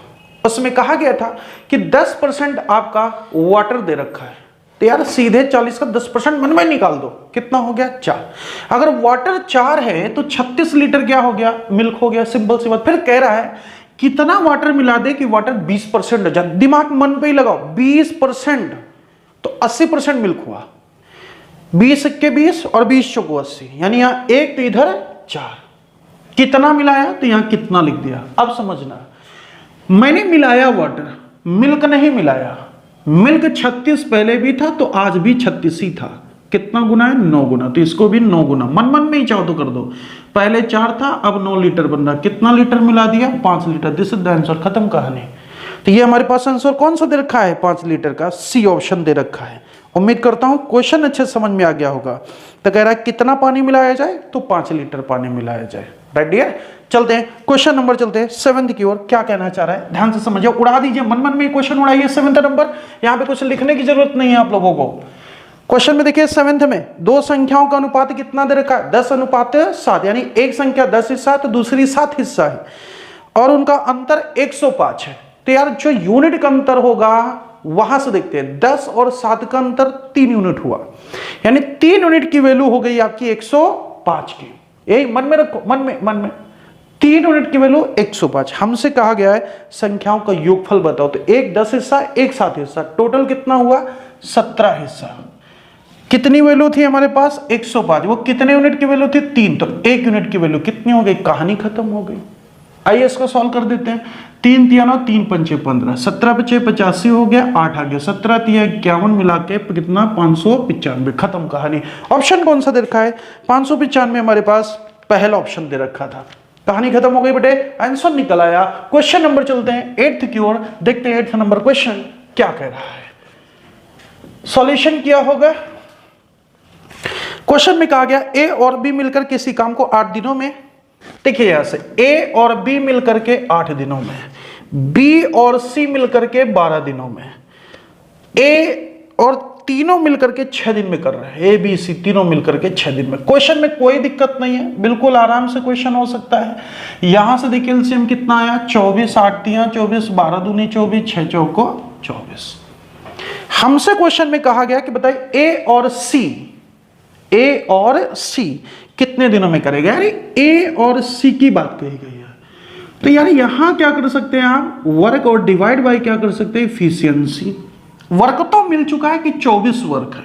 उसमें कहा गया था कि 10% आपका वाटर दे रखा है, तो यार सीधे 40 का 10% मन में निकाल दो, कितना हो गया 4। अगर वाटर 4 है तो 36 लीटर क्या हो गया, मिल्क हो गया, सिंपल सी बात। फिर कह रहा है कितना वाटर मिला दे कि वाटर 20% हो जाए, दिमाग मन पे ही लगाओ, 20% तो 80% मिल्क हुआ, 20 के 20 और 20 चौको 80, यानी यहां 1 तो इधर 4। कितना मिलाया तो यहां कितना लिख दिया। अब समझना, मैंने मिलाया वाटर, मिल्क नहीं मिलाया। मिल्क 36 पहले भी था तो आज भी 36 ही था। कितना गुना है, 9 गुना, तो इसको भी 9 गुना, मन मन में ही चाहो तो कर दो। पहले 4 था, अब 9 लीटर बन रहा। कितना लीटर मिला दिया, 5 litre. This is the answer, खत्म कहानी। तो ये हमारे पास आंसर कौन सा दे रखा है, 5 लीटर का, सी ऑप्शन दे रखा है। उम्मीद करता हूं क्वेश्चन अच्छे समझ में आ गया होगा। तो कह रहा है कितना पानी मिलाया जाए, तो 5 लीटर पानी मिलाया जाए। राइट डियर, चलते हैं क्वेश्चन नंबर, चलते हैं 7th की ओर। क्या कहना चाह रहा है ध्यान से समझिए, उड़ा दीजिए, मन मन में क्वेश्चन उड़ाइए। 7th नंबर, यहां पे कुछ लिखने की जरूरत नहीं है आप लोगों को। क्वेश्चन में देखिए 7th में दो संख्याओं का अनुपात कितना दे रखा है, 10:7, यानी एक संख्या 10 हिस्सा तो दूसरी 7 हिस्सा है, और उनका अंतर 105 है। तो यार जो यूनिट का अंतर होगा वहां से देखते हैं, 10 और 7 का अंतर 3 यूनिट हुआ, यानी 3 यूनिट की वैल्यू हो गई आपकी 105 की। यही मन में रखो, मन में 3 यूनिट की वैल्यू 105। हमसे कहा गया है संख्याओं का योगफल बताओ, तो एक 10 हिस्सा एक 7 हिस्सा, टोटल कितना हुआ 17 हिस्सा। कितनी वैल्यू थी हमारे पास 105, वो कितने यूनिट की वैल्यू थी 3, तो 1 यूनिट की वैल्यू कितनी हो गई, कहानी खत्म हो गई। आइए इसको सॉल्व कर देते हैं। 3 तिया 9, 3 पंचे 15, 17 पचे 85 हो गया, 8 आ गया, 17 तिया 51 मिला के कितना 595, खत्म कहानी। ऑप्शन कौन सा दे रखा है, 595 हमारे पास पहला ऑप्शन दे रखा था, कहानी खत्म हो गई बेटे, आंसर निकल आया। क्वेश्चन नंबर चलते हैं 8th की ओर, देखते हैं 8th नंबर क्वेश्चन क्या कह रहा है। सॉल्यूशन क्या होगा, क्वेश्चन में कहा गया ए और बी मिलकर किसी काम को 8 दिनों में, देखिए यहां से ए और बी मिलकर के 8 दिनों में, बी और सी मिलकर के 12 दिनों में, ए और तीनों मिलकर के 6 दिन में कर रहे हैं, ए बी सी तीनों मिलकर के 6 दिन में। क्वेश्चन में कोई दिक्कत नहीं है, बिल्कुल आराम से क्वेश्चन हो सकता है। यहां से देखिए एलसीएम कितना आया, 24, 8 तिया 24, 12 दूनी 24, 6 चौको 24। हमसे क्वेश्चन में कहा गया कि बताइए ए और सी कितने दिनों में करेगा, यानी ए और सी की बात कही गई है। तो यार यहां क्या कर सकते हैं आप, वर्क और डिवाइड बाय क्या कर सकते हैं, एफिशिएंसी। वर्क तो मिल चुका है कि 24 वर्क है,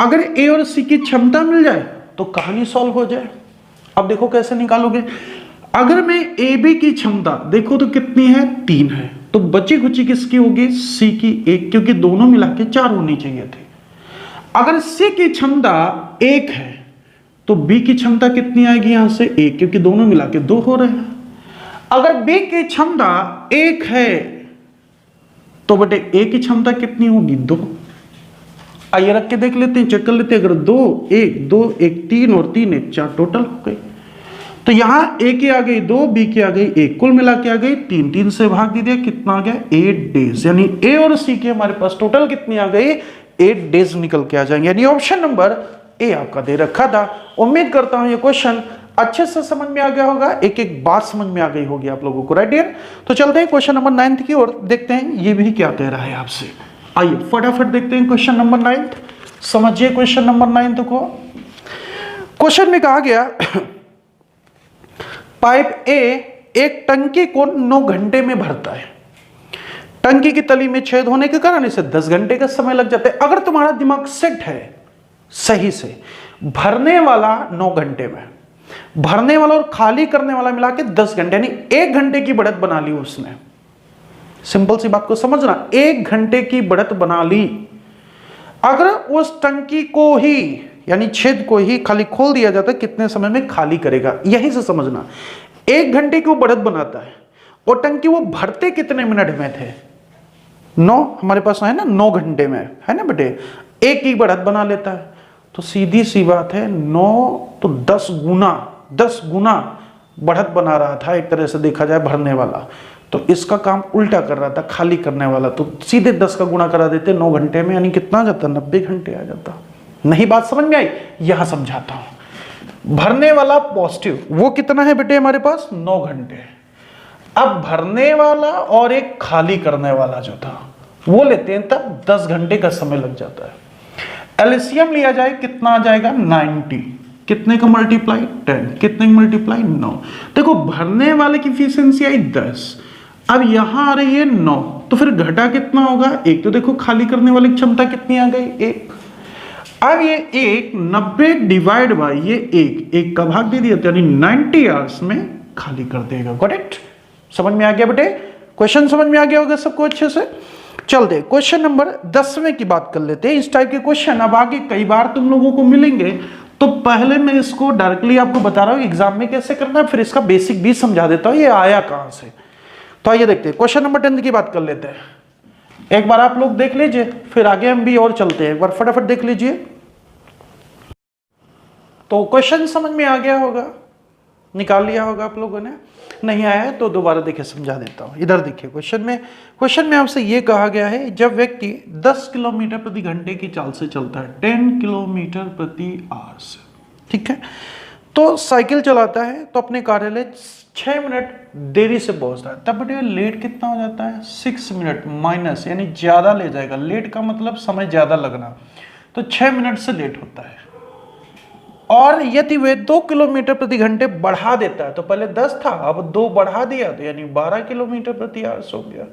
अगर ए और सी की क्षमता मिल जाए तो कहानी सॉल्व हो जाए। अब देखो कैसे निकालोगे, अगर मैं ए बी की क्षमता देखो तो कितनी है 3 है, तो बची खुची किसकी होगी, सी की 1, क्योंकि दोनों मिला के 4 होनी चाहिए थी। अगर सी की क्षमता 1 है तो बी की क्षमता कितनी आएगी, यहां से 1, क्योंकि दोनों मिला के 2 हो रहे हैं। अगर बी की क्षमता 1 है तो बेटे ए की क्षमता कितनी होगी, 2। आइए रख के देख लेते हैं, चेक कर लेते हैं। अगर 2 1 2 1 3 और 3 1 4 टोटल हो गई, तो यहां ए की आ गई 2, बी की आ गई 1, कुल मिला के आ गई 3, 3 से भाग दीजिए, कितना आ गया 8 डेज, यानी ए और सी की हमारे पास टोटल कितनी आ गई 8 डेज निकल के आ जाएंगे, यानी ऑप्शन नंबर ए आपका दे रखा था। उम्मीद करता हूं ये क्वेश्चन अच्छे से समझ में आ गया होगा, एक एक बात समझ में आ गई होगी आप लोगों को। राइट डियर, तो चलते हैं क्वेश्चन नंबर 9th की ओर, देखते हैं ये भी क्या कह रहा है आपसे। आइए फटाफट देखते हैं क्वेश्चन नंबर 9th, समझिए क्वेश्चन नंबर 9th को। क्वेश्चन में कहा गया पाइप ए एक टंकी को 9 घंटे में भरता है, टंकी की तली में छेद होने के कारण इसे 10 घंटे का समय लग जाता है। अगर तुम्हारा दिमाग सेट है सही से, भरने वाला 9 घंटे में, भरने वाला और खाली करने वाला मिला के 10 घंटे, यानी 1 घंटे की बढ़त बना ली उसने। सिंपल सी बात को समझना, 1 घंटे की बढ़त बना ली। अगर उस टंकी को ही यानी छेद को ही खाली खोल दिया जाता है, कितने समय में खाली करेगा, यहीं से समझना। 1 घंटे की वो बढ़त बनाता है, और टंकी वो भरते कितने मिनट में थे, 9 हमारे पास है ना, 9 घंटे में है ना बेटे, 1 की बढ़त बना लेता है। तो सीधी सी बात है 9 तो 10 गुना बढ़त बना रहा था, एक तरह से देखा जाए भरने वाला, तो इसका काम उल्टा कर रहा था, खाली करने वाला। तो सीधे 10 का गुणा करा देते 9 घंटे में, यानी कितना आ जाता, 90 घंटे आ जाता। नहीं बात समझ में आई? यहां समझाता हूं। भरने वाला पॉजिटिव वो कितना है बेटे हमारे पास, 9 घंटे। अब भरने वाला और एक खाली करने वाला जो था वो लेते हैं, तब 10 घंटे का समय लग जाता है। एलसीएम लिया जाए कितना आ जाएगा, 90। कितने का मल्टीप्लाई, 10। कितने का मल्टीप्लाई, 9। देखो भरने वाले की एफिशिएंसी आई 10, अब यहां आ रही है 9, तो फिर घटा कितना होगा, 1। तो देखो खाली करने वाली क्षमता कितनी आ गई, 1। अब ये 1 90 डिवाइड बाई ये 1 का भाग दे दिया, यानी 90 आवर्स में खाली कर देगा। Got it? समझ में आ गया बेटे? क्वेश्चन समझ में आ गया होगा सबको अच्छे से। चलते क्वेश्चन नंबर 10वें की बात कर लेते हैं। इस टाइप के क्वेश्चन अब आगे कई बार तुम लोगों को मिलेंगे, तो पहले मैं इसको डायरेक्टली आपको बता रहा हूं एग्जाम में कैसे करना है, फिर इसका बेसिक भी समझा देता हूं ये आया कहां से। तो आइए देखते हैं, क्वेश्चन नंबर 10 की बात कर लेते हैं। एक बार आप लोग देख लीजिए, फिर आगे हम भी और चलते हैं। एक बार फटाफट देख लीजिए। तो क्वेश्चन समझ में आ गया होगा, निकाल लिया होगा आप लोगों ने। नहीं आया है तो दोबारा देखिए, समझा देता हूं। इधर देखिए क्वेश्चन में आपसे ये कहा गया है, जब व्यक्ति 10 किलोमीटर प्रति घंटे की चाल से चलता है, 10 किलोमीटर प्रति आवर से, ठीक है, तो साइकिल चलाता है, तो अपने कार्यालय 6 मिनट देरी से पहुंचता है, तब बेटे लेट कितना हो जाता है, 6 मिनट माइनस, यानी ज्यादा ले जाएगा। लेट का मतलब समय ज्यादा लगना, तो 6 मिनट से लेट होता है। और यदि वे 2 किलोमीटर प्रति घंटे बढ़ा देता है, तो पहले 10 था, अब 2 बढ़ा दिया, तो यानी 12 किलोमीटर प्रति आवर हो गया।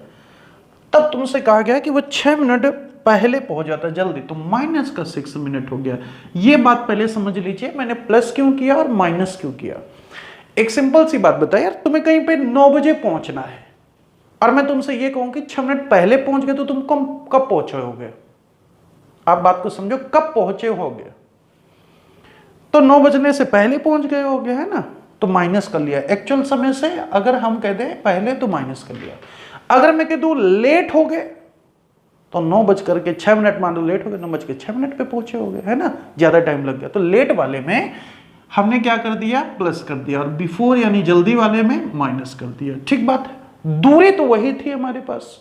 तब तुमसे कहा गया कि वो 6 मिनट पहले पहुंच जाता है जल्दी, तो माइनस का 6 मिनट हो गया। ये बात पहले समझ लीजिए, मैंने प्लस क्यों किया और माइनस क्यों किया। एक सिंपल सी बात बताया यार, तुम्हें कहीं पे 9 बजे पहुंचना है और मैं तुमसे ये कहूं कि 6 मिनट पहले पहुंच गए, तो तुम कब पहुंचे होगे? आप बात को समझो, कब पहुंचे होगे? तो 9 बजने से पहले पहुंच गए होगे, है ना, तो माइनस कर लिया। एक्चुअल समय से अगर हम कह दें पहले, तो माइनस कर लिया। अगर मैं कह दूं लेट हो गए, तो 9:06 मान लो लेट हो गए, 9:06 पे पहुंचे होगे, है ना, ज्यादा टाइम लग गया। तो लेट वाले में हमने क्या कर दिया, प्लस कर दिया, और बिफोर यानी जल्दी वाले में माइनस कर दिया। ठीक बात है, दूरी तो वही थी हमारे पास।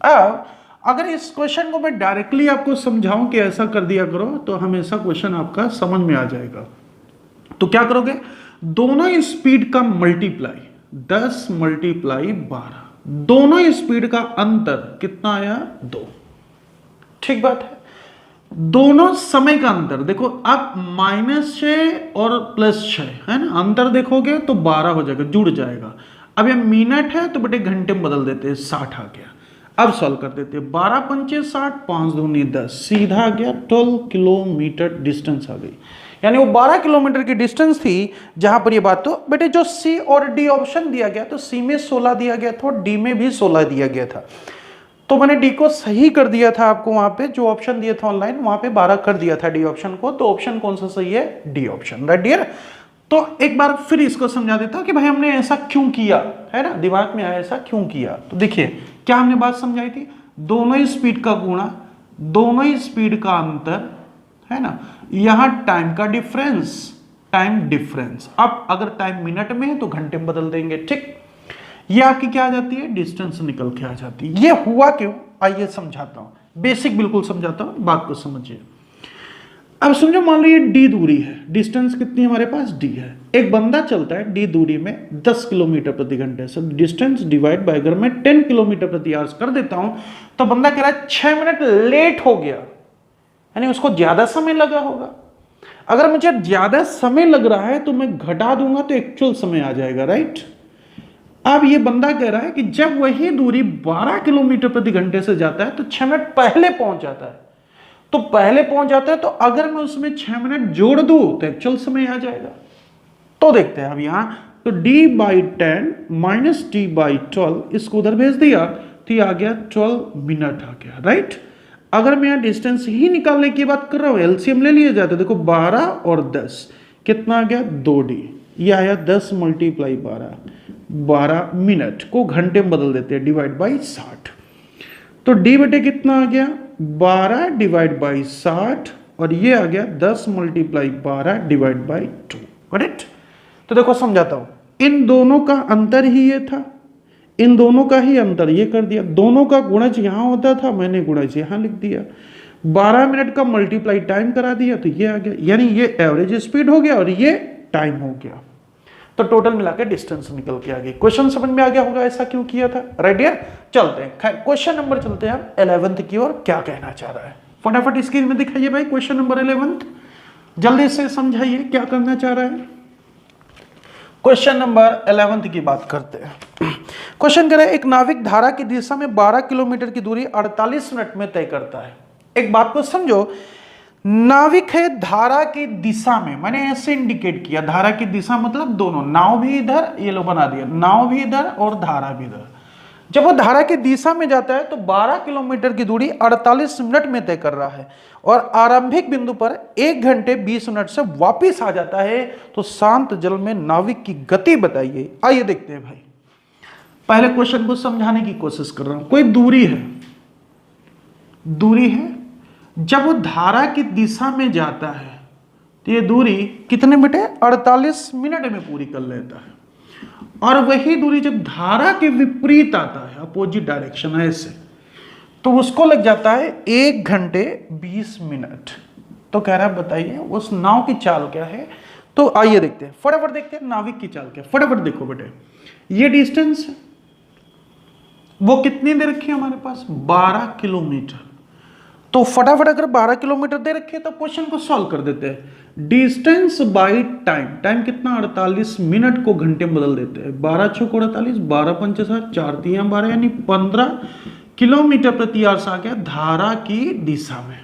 अब अगर इस क्वेश्चन को मैं डायरेक्टली आपको समझाऊं कि ऐसा कर दिया करो, तो हमेशा क्वेश्चन आपका समझ में आ जाएगा। तो क्या करोगे, दोनों स्पीड का मल्टीप्लाई, 10 मल्टीप्लाई 12, दोनों स्पीड का अंतर कितना आया, 2। ठीक बात है। दोनों समय का अंतर देखो, अब -6 और +6 है ना, अंतर देखोगे तो 12 हो जाएगा, जुड़ जाएगा। अब ये मिनट है तो बेटे घंटे में बदल देते हैं, 60 आ गया। अब सॉल्व कर देते हैं, 12 पंचे 60, 5 दूनी 10, सीधा आ गया 12 किलोमीटर डिस्टेंस आ गई। यानी वो 12 किलोमीटर की डिस्टेंस थी जहां पर ये बात। तो बेटे जो सी और डी ऑप्शन दिया गया, तो सी में 16 दिया गया था और डी में भी 16 दिया गया था, तो मैंने डी को सही कर दिया था आपको। वहां पे जो ऑप्शन दिया था ऑनलाइन, वहां पे 12 कर दिया था डी ऑप्शन को। तो ऑप्शन कौन सा सही है, डी ऑप्शन, राइट डियर। तो एक बार फिर इसको समझा देता हूं कि भाई हमने ऐसा क्यों किया, है ना, दिमाग में आया ऐसा क्यों किया। तो देखिए क्या हमने बात समझाई थी, दोनों ही स्पीड का गुणा, दोनों ही स्पीड का अंतर, है ना, यहां टाइम का डिफरेंस, टाइम डिफरेंस। अब अगर टाइम मिनट में है तो घंटे में बदल देंगे। ठीक, ये आपकी क्या आ जाती है, डिस्टेंस निकल के आ जाती है। ये हुआ क्यों, आइए समझाता हूं, बेसिक बिल्कुल समझाता हूं, बात को समझिए। अब समझो, मान लो ये डी दूरी है, डिस्टेंस कितनी हमारे पास, डी है। एक बंदा चलता है डी दूरी में 10 किलोमीटर प्रति घंटे से, डिस्टेंस डिवाइड बाय, अगर मैं 10 किलोमीटर प्रति आवर कर देता हूं, तो बंदा कह रहा है 6 मिनट लेट हो गया, यानी उसको ज्यादा समय लगा होगा। अगर मुझे ज्यादा समय लग रहा है तो मैं घटा दूंगा तो एक्चुअल समय आ जाएगा, राइट। अब ये बंदा कह रहा है कि जब वही दूरी 12 किलोमीटर प्रति घंटे से जाता है तो 6 मिनट पहले पहुंच जाता है। तो पहले पहुंच जाता है, तो अगर मैं उसमें 6 मिनट जोड़ दूं तो एक्चुअल समय आ जाएगा। तो देखते हैं अब यहां, तो d/10 माइनस d/12, इसको उधर भेज दिया तो ये आ गया 12 मिनट आ गया, राइट। अगर मैं यहां डिस्टेंस ही निकालने की बात कर रहा हूं, एलसीएम ले लिया जाता है, देखो 12 और 10 कितना आ गया, 2d, ये आया 10 मल्टीप्लाई 12 मिनट को घंटे में बदल देते हैं, डिवाइड बाई 60। तो डी बटे कितना आ गया, 12 डिवाइड बाई 60, और ये आ गया 10 मल्टीप्लाई 12 डिवाइड बाई 2, करेक्ट। तो देखो समझाता हूं, इन दोनों का अंतर ही ये था, इन दोनों का ही अंतर ये कर दिया, दोनों का गुणज यहां होता था, मैंने गुणज यहां लिख दिया, 12 मिनट का मल्टीप्लाई टाइम करा दिया तो ये आ गया, यानी ये एवरेज स्पीड हो गया और ये टाइम हो गया। तो टोटल मिला के डिस्टेंस निकल के आ गई। क्वेश्चन समझ में आ गया होगा ऐसा क्यों किया था, राइट डियर। चलते हैं क्वेश्चन नंबर, चलते हैं हम 11th की ओर, क्या कहना चाह रहा है फटाफट स्क्रीन में दिखाइए भाई। क्वेश्चन नंबर 11 जल्दी से समझाइए क्या करना चाह रहा है। क्वेश्चन नंबर 11 की बात करते हैं। क्वेश्चन कह रहा है एक नाविक धारा की दिशा में 12 किलोमीटर की दूरी 48 मिनट में तय करता है। एक बात को समझो, नाविक है धारा की दिशा में, मैंने ऐसे इंडिकेट किया, धारा की दिशा मतलब दोनों, नाव भी इधर, ये लो बना दिया, नाव भी इधर और धारा भी इधर। जब वो धारा की दिशा में जाता है तो 12 किलोमीटर की दूरी 48 मिनट में तय कर रहा है और आरंभिक बिंदु पर 1 घंटे 20 मिनट से वापिस आ जाता है। तो शांत जल में नाविक की गति बताइए। आइए देखते हैं भाई, पहले क्वेश्चन को समझाने की कोशिश कर रहा हूं। कोई दूरी है, दूरी है, जब वो धारा की दिशा में जाता है तो ये दूरी कितने मिनट है, 48 मिनट में पूरी कर लेता है। और वही दूरी जब धारा के विपरीत आता है, अपोजिट डायरेक्शन है ऐसे, तो उसको लग जाता है 1 घंटे 20 मिनट। तो कह रहा है बताइए उस नाव की चाल क्या है। तो आइए देखते हैं, फटाफट देखते हैं नाविक की चाल क्या। फटाफट देखो बेटे, ये डिस्टेंस है, वो कितनी दे रखी है हमारे पास, 12 किलोमीटर। तो फटाफट अगर 12 किलोमीटर दे रखे तो क्वेश्चन को सॉल्व कर देते हैं। डिस्टेंस बाय टाइम, टाइम कितना, 48 मिनट को घंटे में बदल देते हैं। 12 चौक 48, 12 पंच 60, 4 3 12, यानी 15 किलोमीटर प्रति आवर्स आ गया धारा की दिशा में,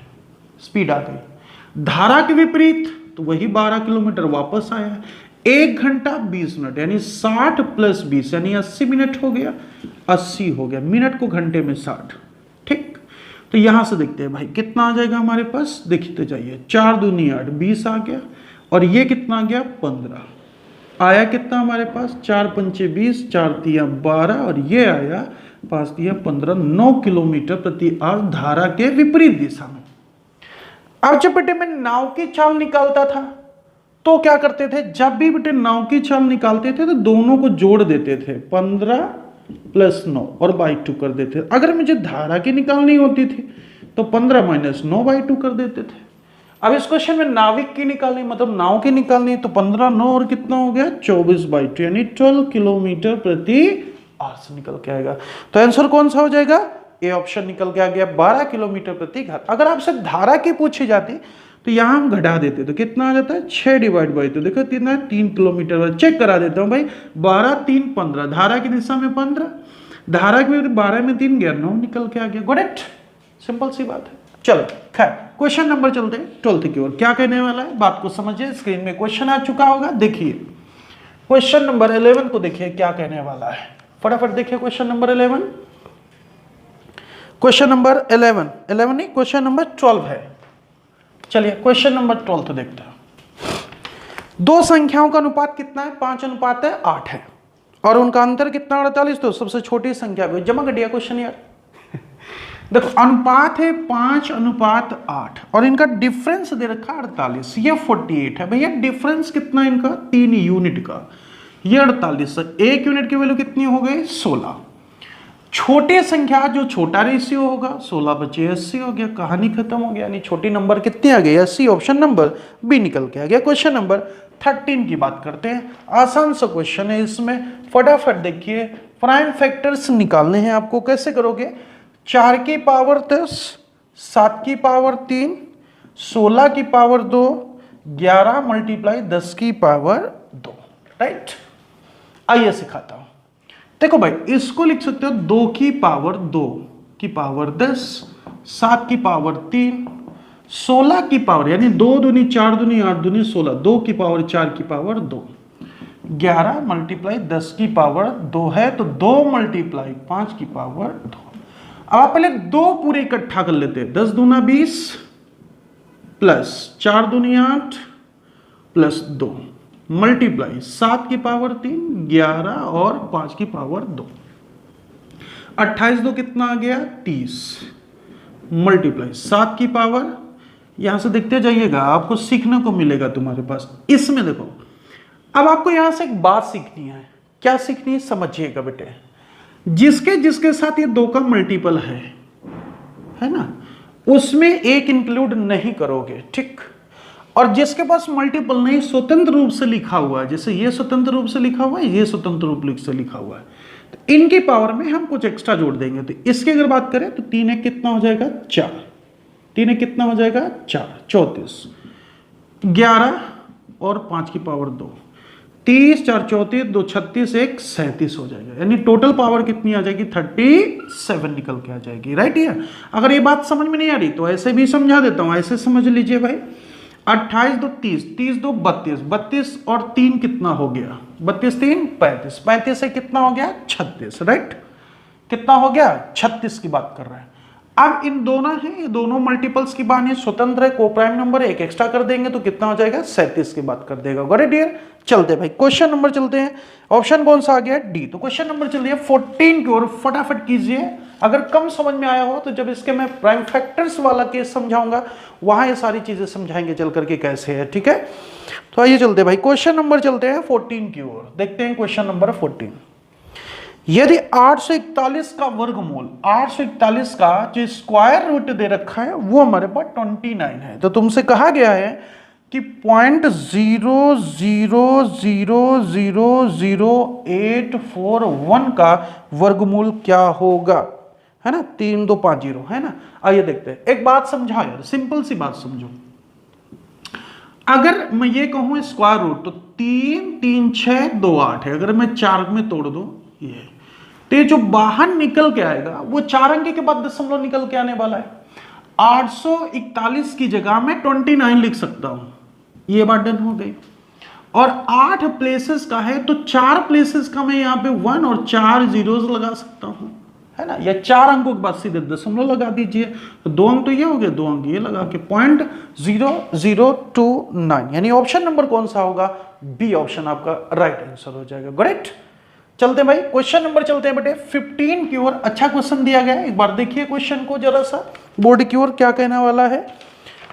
स्पीड आ गई। धारा के विपरीत तो वही 12 किलोमीटर वापस आया। 1 घंटा 20 मिनट यानी 60 प्लस 20 यानी 80 मिनट हो गया, 80 हो गया, मिनट को घंटे में 60। ठीक, तो यहां से देखते हैं भाई कितना आ जाएगा हमारे पास, देखते जाइए, 4 दूनी 8, 20 आ गया और ये कितना आ गया, 15 आया। कितना हमारे पास, 4 पंचे 20, 4 तिया 12 और ये आया 5 तिया 15, 9 किलोमीटर प्रति आवर्स धारा के विपरीत दिशा में। अब जब बेटे मैं नाव की चाल निकालता था तो क्या करते थे, जब भी बेटे नाव की चाल निकालते थे तो दोनों को जोड़ देते थे, 15 प्लस 9 और बाई 2 कर देते थे। अगर मुझे धारा की निकालनी होती थी तो 15 माइनस 9 बाई 2 कर देते थे। अब इस क्वेश्चन में नाविक की निकालनी मतलब नाव की निकालनी, तो 15 9 और कितना हो गया, 24 बाई 2 यानी 12 किलोमीटर प्रति आवर्स निकल के आएगा। तो आंसर कौन सा हो जाएगा, ए ऑप्शन निकल के आ गया, 12 किलोमीटर प्रति घंटा। अगर आपसे धारा की पूछी जाती तो यहां हम घटा देते तो कितना आ जाता है, 6 डिवाइड बाई, तो देखो कितना है, 3 किलोमीटर। चेक करा देता हूं भाई, 12 3 15, धारा की दिशा में 15, धारा के 12 में 3 गया, 9 निकल के आ गया। गॉट इट, सिंपल सी बात है। चलो खैर क्वेश्चन नंबर चलते हैं 12th की ओर, क्या कहने वाला है बात को समझिए। स्क्रीन में क्वेश्चन आ चुका होगा, देखिए क्वेश्चन नंबर 11 को देखिए क्या कहने वाला है। फटाफट देखिए क्वेश्चन नंबर 11, क्वेश्चन नंबर 11 नहीं, क्वेश्चन नंबर 12 है। चलिए क्वेश्चन नंबर 12 देखते हैं। दो संख्याओं का अनुपात कितना है, 5:8 है और उनका अंतर कितना, 48। तो सबसे छोटी संख्या को जमा कर दिया क्वेश्चन यार। देखो अनुपात है 5:8 और इनका डिफरेंस दे रखा 48, ये 48 है भैया। डिफरेंस कितना है इनका, 3 यूनिट का, ये 48, 1 यूनिट की वैल्यू कितनी हो गई, 16। छोटे संख्या जो छोटा रेशियो होगा, 16 बचे 80 हो गया, कहानी खत्म हो गया। यानी छोटी नंबर कितनी आ गई, 80, ऑप्शन नंबर बी निकल के आ गया। क्वेश्चन नंबर 13 की बात करते हैं। आसान सा क्वेश्चन है, इसमें फटाफट देखिए प्राइम फैक्टर्स निकालने हैं आपको। कैसे करोगे, 4 की पावर 10, 7 की पावर 3, 16 की पावर 2, 11 मल्टीप्लाई 10 की पावर 2, राइट। आइए सिखाता हूं। देखो भाई इसको लिख सकते हो 2 की पावर 2 की पावर 10, 7 की पावर 3, 16 की पावर यानी 2 दूनी 4 दूनी 8 दूनी 16, 2 की पावर 4 की पावर 2, 11 मल्टीप्लाई 10 की पावर 2 है तो 2 मल्टीप्लाई 5 की पावर 2। अब आप पहले 2 पूरे इकट्ठा कर लेते हैं, 10 दूना 20 प्लस 4 दूनी 8 प्लस 2 मल्टीप्लाई 7 की पावर 3, 11 और 5 की पावर 2, 28 दो कितना आ गया, 30 मल्टीप्लाई 7 की पावर, यहां से देखते जाइएगा आपको सीखने को मिलेगा तुम्हारे पास। इसमें देखो अब आपको यहां से एक बात सीखनी है। क्या सीखनी है समझिएगा बेटे। जिसके जिसके साथ ये 2 का मल्टीपल है ना, उसमें एक इंक्लूड नहीं करोगे, ठीक। और जिसके पास मल्टीपल नहीं, स्वतंत्र रूप से लिखा हुआ है, जैसे ये स्वतंत्र रूप से लिखा हुआ है, ये स्वतंत्र रूप से लिखा हुआ है, तो इनकी पावर में हम कुछ एक्स्ट्रा जोड़ देंगे। तो इसकी अगर बात करें तो 3 एक कितना हो जाएगा 4, 3 एक कितना हो जाएगा 4, 34, 11 और 5 की पावर 2, 30, 4 34, 2 36, 1 37 हो जाएगा। यानी टोटल पावर कितनी आ जाएगी 37 निकल के आ जाएगी, राइट। ये अगर ये बात समझ में नहीं आ रही तो ऐसे भी समझा देता हूं, ऐसे समझ लीजिए भाई। 28 2 30, 30 2 32, 32 और 3 कितना हो गया 32 3 35, 35 से कितना हो गया 36, राइट। कितना हो गया 36 की बात कर रहा है। अब इन दोनों हैं, ये दोनों मल्टीपल्स की बात है, स्वतंत्र है, को प्राइम नंबर है, एक एक्स्ट्रा कर देंगे तो कितना हो जाएगा 37 की बात कर देगा। Got it dear. चलते भाई क्वेश्चन नंबर चलते हैं। ऑप्शन कौन सा आ गया डी। तो क्वेश्चन नंबर चलिए 14 की ओर फटाफट कीजिए। अगर कम समझ में आया हो तो जब इसके मैं प्राइम फैक्टर्स वाला केस समझाऊंगा वहां ये सारी चीजें समझाएंगे चल करके कैसे है, ठीक है। तो आइए चलते भाई क्वेश्चन नंबर चलते हैं 14 की ओर। देखते हैं क्वेश्चन नंबर 14। यदि 841 का वर्गमूल, 841 का जो स्क्वायर रूट दे रखा है वो हमारे पास 29 है, तो तुमसे कहा गया है कि 0.00000841 का वर्गमूल क्या होगा, है ना। 3250 है ना। आइए देखते हैं। एक बात समझा यार, सिंपल सी बात समझो। अगर मैं ये कहूं स्क्वायर रूट तो 3 3 6 2 8 है। अगर मैं 4 में तोड़ दूं ये, तो ये जो बाहर निकल के आएगा वो 4 अंक के बाद दशमलव निकल के आने वाला है। 841 की जगह में 29 लिख सकता हूं, ये बात डन हो गई। और 8 प्लेसेस का है तो 4 प्लेसेस का मैं यहां पे 1 और 4 जीरोस लगा सकता हूं, है ना। या 4 अंकों के बाद सीधे दशमलव लगा दीजिए, तो 2 अंक तो ये हो गए, 2 अंक ये लगा के 0.0029, यानी ऑप्शन नंबर कौन सा होगा, बी ऑप्शन आपका राइट आंसर हो जाएगा। ग्रेट। चलते भाई क्वेश्चन नंबर चलते हैं बेटे 15 की ओर। अच्छा क्वेश्चन दिया गया है, एक बार देखिए क्वेश्चन को जरा सा, बोर्ड की ओर क्या कहने वाला है।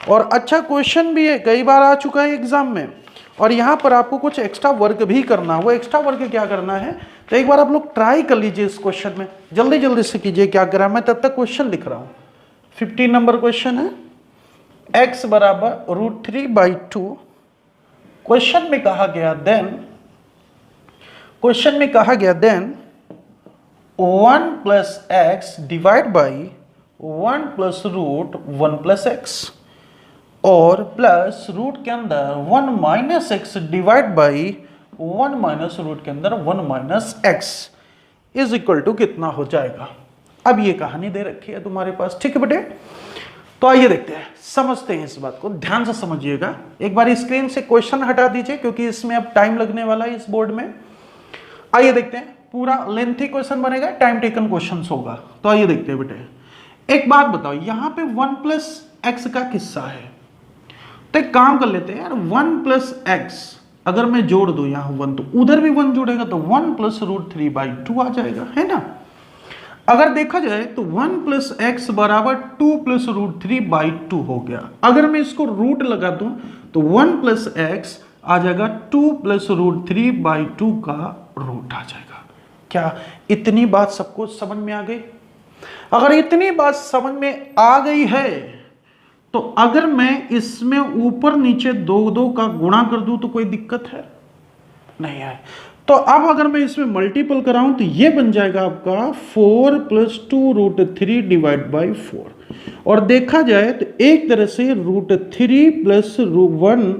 और अच्छा क्वेश्चन भी है, कई बार आ चुका है एग्जाम में। और यहाँ पर आपको कुछ एक्स्ट्रा वर्क भी करना है। वो एक्स्ट्रा वर्क क्या करना है तो एक बार आप लोग ट्राई कर लीजिए इस क्वेश्चन में, जल्दी जल्दी से कीजिए क्या करा। मैं तब तक क्वेश्चन लिख रहा हूँ। 15 नंबर क्वेश्चन है, x बराबर √3/2। क्वेश्चन में कहा गया then 1 + x divide by 1 + √1 + x और प्लस रूट के अंदर 1 - x डिवाइड बाई 1 - रूट के अंदर 1 - x इज इक्वल टू कितना हो जाएगा। अब ये कहानी दे रखी है तुम्हारे पास, ठीक है बेटे। तो आइए देखते हैं, समझते हैं इस बात को, ध्यान से समझिएगा। एक बार स्क्रीन से क्वेश्चन हटा दीजिए क्योंकि इसमें अब टाइम लगने वाला है इस बोर्ड में। आइए देखते हैं, पूरा लेंथी क्वेश्चन बनेगा, टाइम टेकन क्वेश्चन होगा। तो आइए देखते हैं बेटे। एक बात बताओ, यहां पे 1 + x का किस्सा है, तो एक काम कर लेते हैं यार, 1 + x अगर मैं जोड़ दूं यहां 1 तो उधर भी 1 जुड़ेगा, तो 1 + √3/2 आ जाएगा, है ना। अगर देखा जाए तो 1 + x बराबर 2 + √3/2 हो गया। अगर मैं इसको रूट लगा दूं तो 1 + x आ जाएगा 2 + √3/2 का रूट आ जाएगा। क्या इतनी बात सबको समझ में आ गई? अगर इतनी बात समझ में आ गई है तो अगर मैं इसमें ऊपर नीचे 2 का गुणा कर दूं तो कोई दिक्कत है? नहीं है। तो अब अगर मैं इसमें मल्टीपल कराऊं तो ये बन जाएगा आपका 4 + 2√3 डिवाइड बाई 4। और देखा जाए तो एक तरह से √3 + √1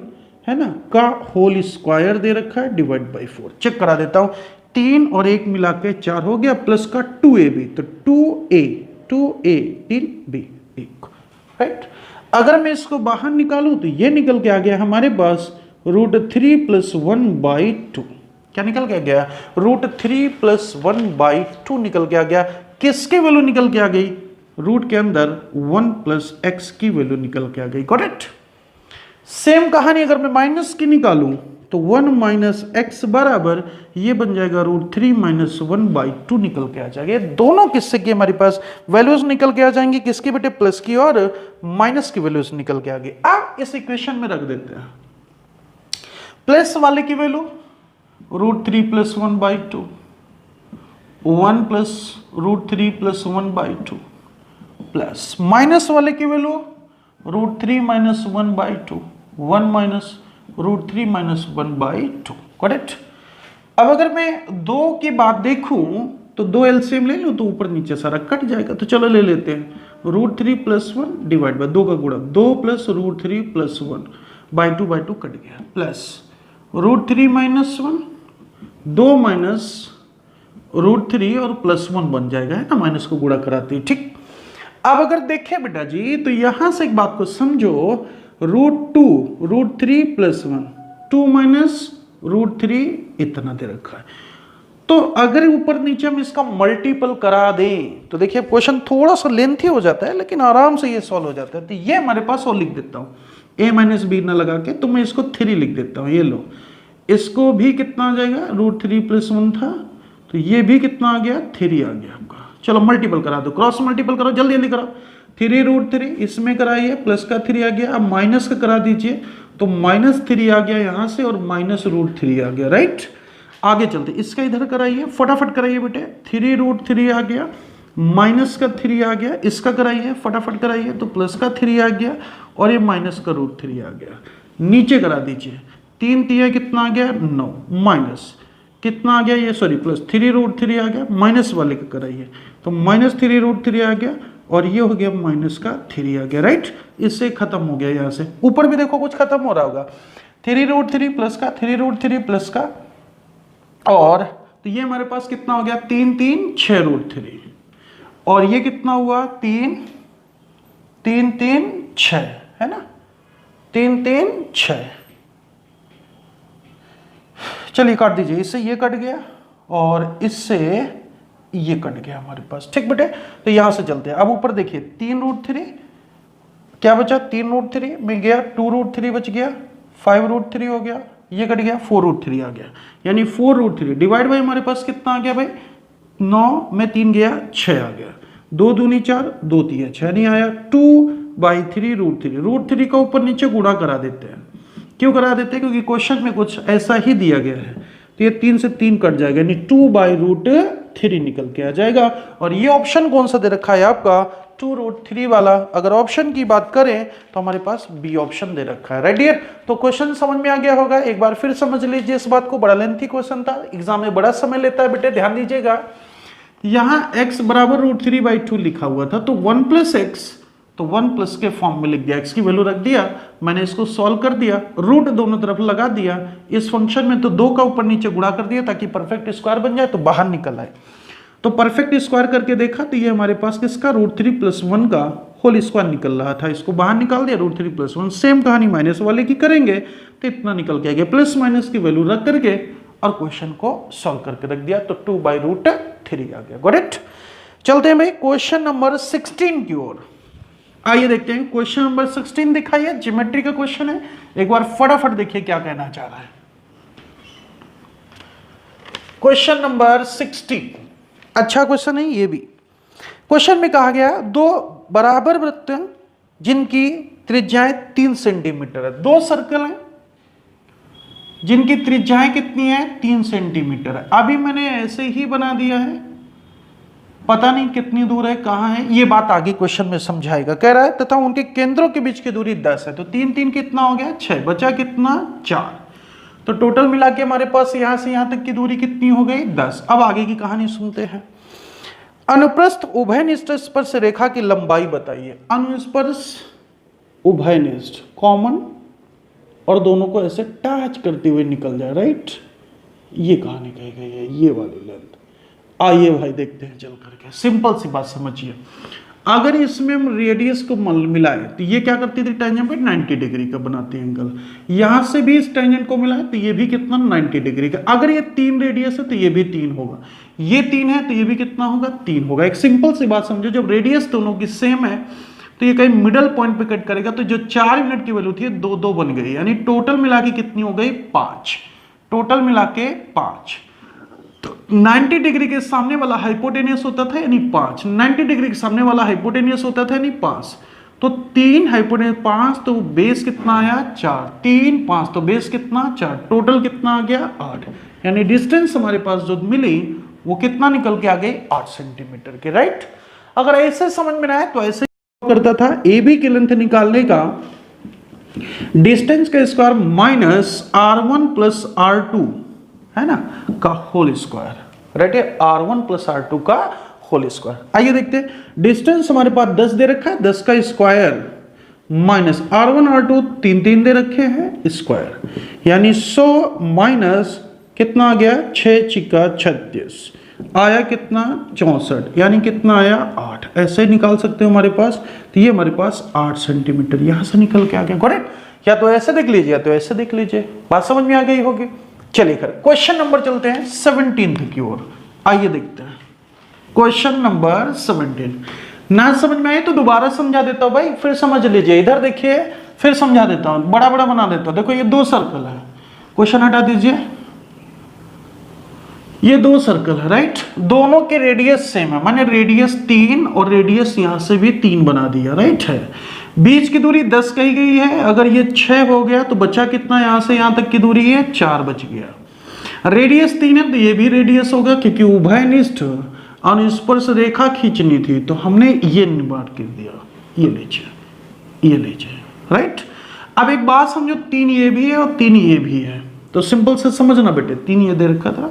है ना का होल स्क्वायर दे रखा है डिवाइड बाई 4। चेक करा देता हूं, 3 और 1 मिला के 4 हो गया, प्लस का 2ab, तो 2a 3b 1, राइट। अगर मैं इसको बाहर निकालूं तो ये निकल के आ गया हमारे पास √3 + 1/2। क्या निकल के आ गया? √3 + 1/2 निकल के आ गया। किसकी वैल्यू निकल के आ गई? रूट के अंदर 1 + x की वैल्यू निकल के आ गई। करेक्ट। सेम कहानी अगर मैं माइनस की निकालूं तो 1 - x बराबर ये बन जाएगा √3 - 1/2 निकल के आ जाएगा। ये दोनों किससे की हमारे पास वैल्यूज निकल के आ जाएंगी, किसकी बेटे? प्लस की और माइनस की वैल्यूज निकल के आ गई। अब इस इक्वेशन में रख देते हैं प्लस वाले की वैल्यू √3 + 1/2, 1 + √3 + 1/2 प्लस माइनस वाले की वैल्यू √3 - 1/2, 1 - √3 - 1/2, करेक्ट। अब अगर मैं 2 की बात देखूं तो 2 एलसीएम ले लूं तो ऊपर नीचे सारा कट जाएगा, तो चलो ले लेते हैं। √3 + 1 डिवाइड बाय 2 का गुणा, 2 + √3 + 1/2 कट गया, प्लस √3 - 1, 2 - √3 और +1 बन जाएगा, है ना, माइनस को गुणा कराते हैं, ठीक। अब अगर देखें बेटा जी तो यहां से एक बात को समझो, √2 √3 + 1, 2 - √3 इतना दे रखा है। तो अगर ऊपर नीचे हम इसका मल्टीपल करा दें तो देखिए क्वेश्चन थोड़ा सा लेंथी हो जाता है, लेकिन आराम से ये सॉल्व हो जाता है। तो ये हमारे पास और लिख देता हूं, a - b ना लगा के, तो मैं इसको 3 लिख देता हूं। ये लो, इसको भी कितना आ जाएगा, √3 + 1 था, तो ये भी कितना आ गया, 3 आ गया आपका। चलो मल्टीपल करा दो, क्रॉस मल्टीपल करो, जल्दी जल्दी करो। 3 √3 इसमें कराइए, प्लस का 3 आ गया, अब माइनस का करा दीजिए, तो -3 आ गया यहां से और -√3 आ गया, राइट। आगे चलते, इसका इधर कराइए, फटाफट कराइए बेटे। 3 √3 आ गया, माइनस का 3 आ गया, इसका कराइए, फटाफट कराइए, तो प्लस का 3 आ गया और ये माइनस का √3 आ गया। नीचे करा दीजिए, 3 3 कितना आ गया, 9, माइनस कितना आ गया, ये सॉरी प्लस 3 √3 आ गया, माइनस वाले का कराइए, तो -3 √3 आ गया और ये हो गया माइनस का 3 आ गया, राइट। इससे खत्म हो गया, यहां से ऊपर भी देखो कुछ खत्म हो रहा होगा, 3 √3 प्लस का, 3 √3 प्लस का, और तो ये हमारे पास कितना हो गया, 3 3 6 √3, और ये कितना हुआ, 3 3 3 6, है ना, 3 3 6। चलिए काट दीजिए, इससे ये कट गया और इससे ये कट गया हमारे पास, ठीक बेटे। तो यहां से चलते हैं, अब ऊपर देखिए, 3 √3 क्या बचा, 3 √3 में गया, 2 √3 बच गया, 5 √3 हो गया, ये कट गया, 4 √3 आ गया, यानी 4 √3 डिवाइड बाई हमारे पास कितना आ गया भाई, 9 में 3 गया, 6 आ गया, 2 दूनी 4, 2 3 6 नहीं आया, 2/3 √3, √3 का ऊपर नीचे गुणा करा देते हैं। क्यों करा देते हैं, क्योंकि क्वेश्चन में कुछ ऐसा ही दिया गया है, तो ये 3 से 3 कट जाएगा, यानी 2/√3 निकल के आ जाएगा। और ये ऑप्शन कौन सा दे रखा है आपका, 2 √3 वाला। अगर ऑप्शन की बात करें तो हमारे पास बी ऑप्शन दे रखा है, राइट डियर। तो क्वेश्चन समझ में आ गया होगा, एक बार फिर समझ लीजिए इस बात को, बड़ा लेंथी क्वेश्चन था, एग्जाम में बड़ा समय लेता है बेटे, ध्यान दीजिएगा। यहां x = √3/2 लिखा हुआ था, तो 1 + x, तो 1 प्लस के फॉर्म में लिख दिया, x की वैल्यू रख दिया, मैंने इसको सॉल्व कर दिया, रूट दोनों तरफ लगा दिया, इस फंक्शन में तो 2 का ऊपर नीचे गुणा कर दिया ताकि परफेक्ट स्क्वायर बन जाए, तो बाहर निकल आए। तो परफेक्ट स्क्वायर करके देखा तो ये हमारे पास किसका, √3 + 1 का होल स्क्वायर निकल रहा था, इसको बाहर निकाल दिया, √3 + 1। सेम कहानी माइनस वाले की करेंगे तो इतना निकल के आएगा, प्लस माइनस की वैल्यू रख करके और क्वेश्चन को सॉल्व करके रख दिया, तो 2/√3 आ गया, गॉट इट। चलते हैं भाई क्वेश्चन नंबर 16 की ओर, आइए देखते हैं। क्वेश्चन नंबर 16 दिखाइए, ज्योमेट्री का क्वेश्चन है, एक बार फटाफट देखिए क्या कहना चाह रहा है। क्वेश्चन नंबर 16 अच्छा क्वेश्चन है ये भी। क्वेश्चन में कहा गया, 2 बराबर वृत्त जिनकी त्रिज्याएं 3 सेंटीमीटर है, 2 सर्कल हैं जिनकी त्रिज्याएं कितनी है, 3 सेंटीमीटर है। अभी मैंने ऐसे ही बना दिया है, पता नहीं कितनी दूर है, कहां है, ये बात आगे क्वेश्चन में समझाएगा। कह रहा है तथा उनके केंद्रों के बीच की दूरी 10 है, तो 3 3 कितना हो गया, 6, बचा कितना, 4, तो टोटल मिला के हमारे पास यहां से यहां तक की दूरी कितनी हो गई, 10। अब आगे की कहानी सुनते हैं। अनुप्रस्थ उभयनिष्ठ स्पर्श रेखा की लंबाई बताइए। अनुस्पर्श उभयनिष्ठ कॉमन और दोनों को ऐसे टच करते हुए निकल जाए, राइट, ये कहानी कही गई है, ये वाली लेंथ। आइए भाई देखते हैं चल करके, सिंपल सी बात समझिए। अगर इसमें हम रेडियस को मिलाए तो ये क्या करती थी, टेंजेंट पे 90 डिग्री का बनाती है एंगल, यहां से भी इस टेंजेंट को मिलाए तो ये भी कितना, 90 डिग्री का। अगर ये 3 रेडियस है तो ये भी 3 होगा, ये 3 है तो ये भी कितना होगा, 3 होगा। एक सिंपल सी बात समझो, जब रेडियस दोनों की सेम है तो ये कहीं मिडल पॉइंट पे कट करेगा, तो जो 4 यूनिट की वैल्यू थी 2 2 बन गई, यानी टोटल मिला के कितनी हो गई, 5, टोटल मिला के 5। तो 90 डिग्री के सामने वाला हाइपोटेनियस होता था यानी 5, 90 डिग्री के सामने वाला हाइपोटेनियस होता था यानी 5, तो 3 हाइपोटेनियस 5, तो बेस कितना आया, 4, 3 5, तो बेस कितना, 4, टोटल कितना आ गया, 8, यानी डिस्टेंस हमारे पास जो मिली वो कितना निकल के आ गई 8 सेंटीमीटर के, राइट। अगर ऐसे समझ में ना आए तो ऐसे करता था, ए बी की लेंथ निकालने का डिस्टेंस का square minus R1 plus R2 है ना का होल स्क्वायर, राइट है, R1 प्लस R2 का होल स्क्वायर। आइए देखते हैं, डिस्टेंस हमारे पास 10 दे रखा है, 10 का स्क्वायर माइनस R1 R2 तीन दे रखे हैं स्क्वायर, यानी 100 माइनस कितना आ गया 6 छिक्का 36 आया कितना 64, यानी कितना आया 8। ऐसे निकाल सकते हो हमारे पास, तो ये हमारे पास 8 सेंटीमीटर यहां से निकल के आ गया, करेक्ट। या तो ऐसे देख लीजिए या तो ऐसे देख लीजिए, बात समझ में आ गई होगी। चलिए खैर क्वेश्चन नंबर चलते हैं 17 की ओर, आइए देखते हैं क्वेश्चन नंबर 17। ना समझ में आए तो दोबारा समझा देता हूं भाई, फिर समझ लीजिए, इधर देखिए फिर समझा देता हूं, बड़ा बड़ा बना देता हूं। देखो ये 2 सर्कल है, क्वेश्चन हटा दीजिए, ये 2 सर्कल है, राइट। दोनों के रेडियस सेम है, माने रेडियस 3 और रेडियस यहां से भी 3 बना दिया, राइट है। बीच की दूरी 10 कही गई है, अगर ये 6 हो गया तो बचा कितना, यहां से यहां तक की दूरी है 4 बच गया। रेडियस 3 है तो ये भी रेडियस होगा, क्योंकि उभयनिष्ठ अनुस्पर्श रेखा खींचनी थी तो हमने ये निबाड़ कर दिया, ये लीजिए, राइट। अब एक बात समझो, 3 ये भी है और 3 ये भी है, तो सिंपल से समझना बेटे, 3 ये दे रखा था,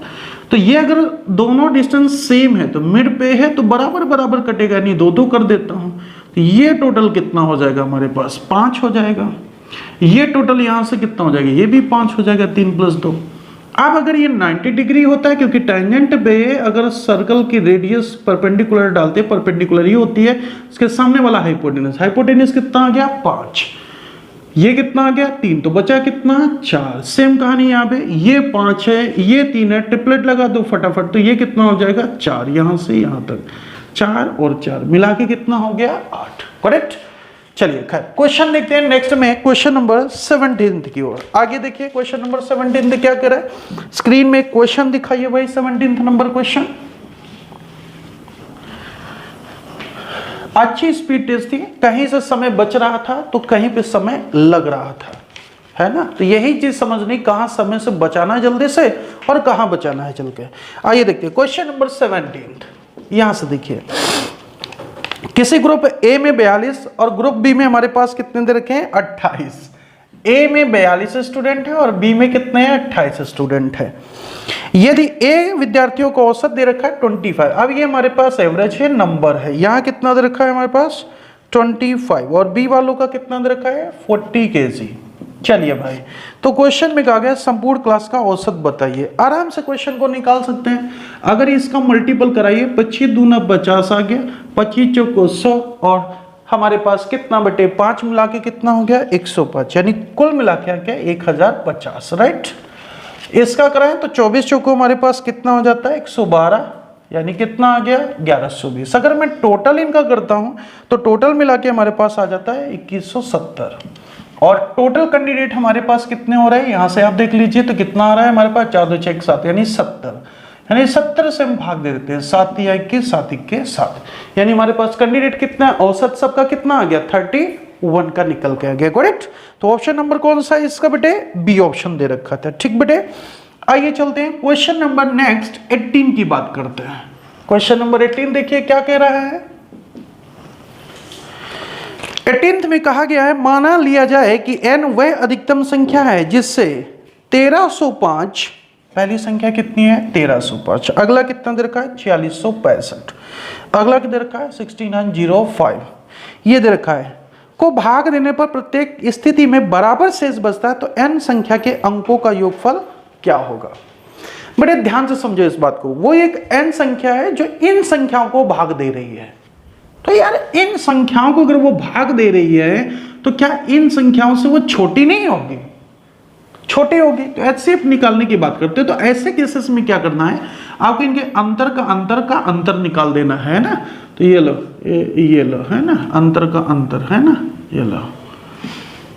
तो ये अगर दोनों डिस्टेंस सेम है तो मिड पे है तो बराबर बराबर कटेगा, नहीं 2 कर देता हूं, तो ये टोटल कितना हो जाएगा हमारे पास 5 हो जाएगा। ये टोटल यहां से कितना हो जाएगा, ये भी 5 हो जाएगा, 3 + 2। अब अगर ये 90 डिग्री होता है, क्योंकि टेंजेंट पे अगर सर्कल की रेडियस परपेंडिकुलर डालते हैं, परपेंडिकुलर ही होती है इसके सामने वाला हाइपोटेनस कितना आ गया 5, ये कितना आ गया 3, तो बचा कितना 4। सेम कहानी यहाँ पे, ये 5 है ये 3 है, ट्रिपलेट लगा दो फटाफट, तो ये कितना हो जाएगा 4, यहां से यहां तक 4 और 4 मिला के कितना हो गया 8, करेक्ट। चलिए खैर क्वेश्चन देखते हैं नेक्स्ट में, क्वेश्चन नंबर 17 की ओर। आगे देखिए क्वेश्चन नंबर 17 क्या कह रहा है, स्क्रीन में क्वेश्चन दिखाइए भाई, 17 नंबर क्वेश्चन। अच्छी स्पीड टेस्ट थी, कहीं से समय बच रहा था तो कहीं पे समय लग रहा था, है ना। तो यही चीज समझनी, कहां समय से बचाना है जल्दी से और कहां बचाना है चल के। आइए देखते हैं क्वेश्चन नंबर 17, यहां से देखिए, किसी ग्रुप ए में 42 और ग्रुप बी में हमारे पास कितने दे रखे हैं 28। ए में 42 स्टूडेंट है और बी में कितने हैं 28 स्टूडेंट है। यदि ए विद्यार्थियों को औसत दे रखा है 25, अब ये हमारे पास एवरेज है, नंबर है, यहाँ कितना दे रखा है हमारे पास 25 और बी वालों का कितना दे रखा है 40 kg। चलिए भाई, तो क्वेश्चन में कहा गया संपूर्ण क्लास का औसत बताइए। आराम से क्वेश्चन को निकाल सकते हैं, अगर इसका मल्टीपल कराइए 25 दूना 50 आ गया, 25 चौको 100 और हमारे पास कितना बटे 5 मिला के कितना हो गया 105, यानी कुल मिला के क्या 1050, राइट। इसका कराएं तो 24 चौको हमारे पास कितना हो जाता है 112, यानी कितना आ गया 1120। अगर मैं टोटल इनका करता हूं तो टोटल मिला के हमारे पास आ जाता है 2170 और टोटल कैंडिडेट हमारे पास कितने हो रहे हैं, यहां से आप देख लीजिए तो कितना आ रहा है हमारे पास 4 2 6 7, यानी 70, यानी 70 से हम भाग दे देते हैं, 7 या 21 7 के 7, यानी हमारे पास कैंडिडेट कितना है, औसत सबका कितना आ गया 31 का निकल के आ गया, करेक्ट। तो ऑप्शन नंबर कौन सा है इसका बेटे, बी ऑप्शन दे रखा था, ठीक बेटे। आइए चलते हैं क्वेश्चन नंबर नेक्स्ट 18 की बात करते हैं। क्वेश्चन नंबर 18 देखिए क्या कह रहा है, 18th में कहा गया है माना लिया जाए कि n वह अधिकतम संख्या है जिससे 1305, पहली संख्या कितनी है 1305, अगला कितना दे रखा है 4665, अगला कितना दे रखा है 6905, ये दे रखा है को भाग देने पर प्रत्येक स्थिति में बराबर शेष बचता है, तो n संख्या के अंकों का योगफल क्या होगा। बड़े ध्यान से समझो इस बात को, वो एक n संख्या है जो इन संख्याओं को भाग दे रही है, तो यार इन संख्याओं को अगर वो भाग दे रही है तो क्या इन संख्याओं से वो छोटी नहीं होगी, छोटी होगी। तो एचसीएफ निकालने की बात करते हो, तो ऐसे केसेस में क्या करना है आपको, इनके अंतर का अंतर निकाल देना है ना। तो ये लो है ना, अंतर का अंतर है ना, ये लो,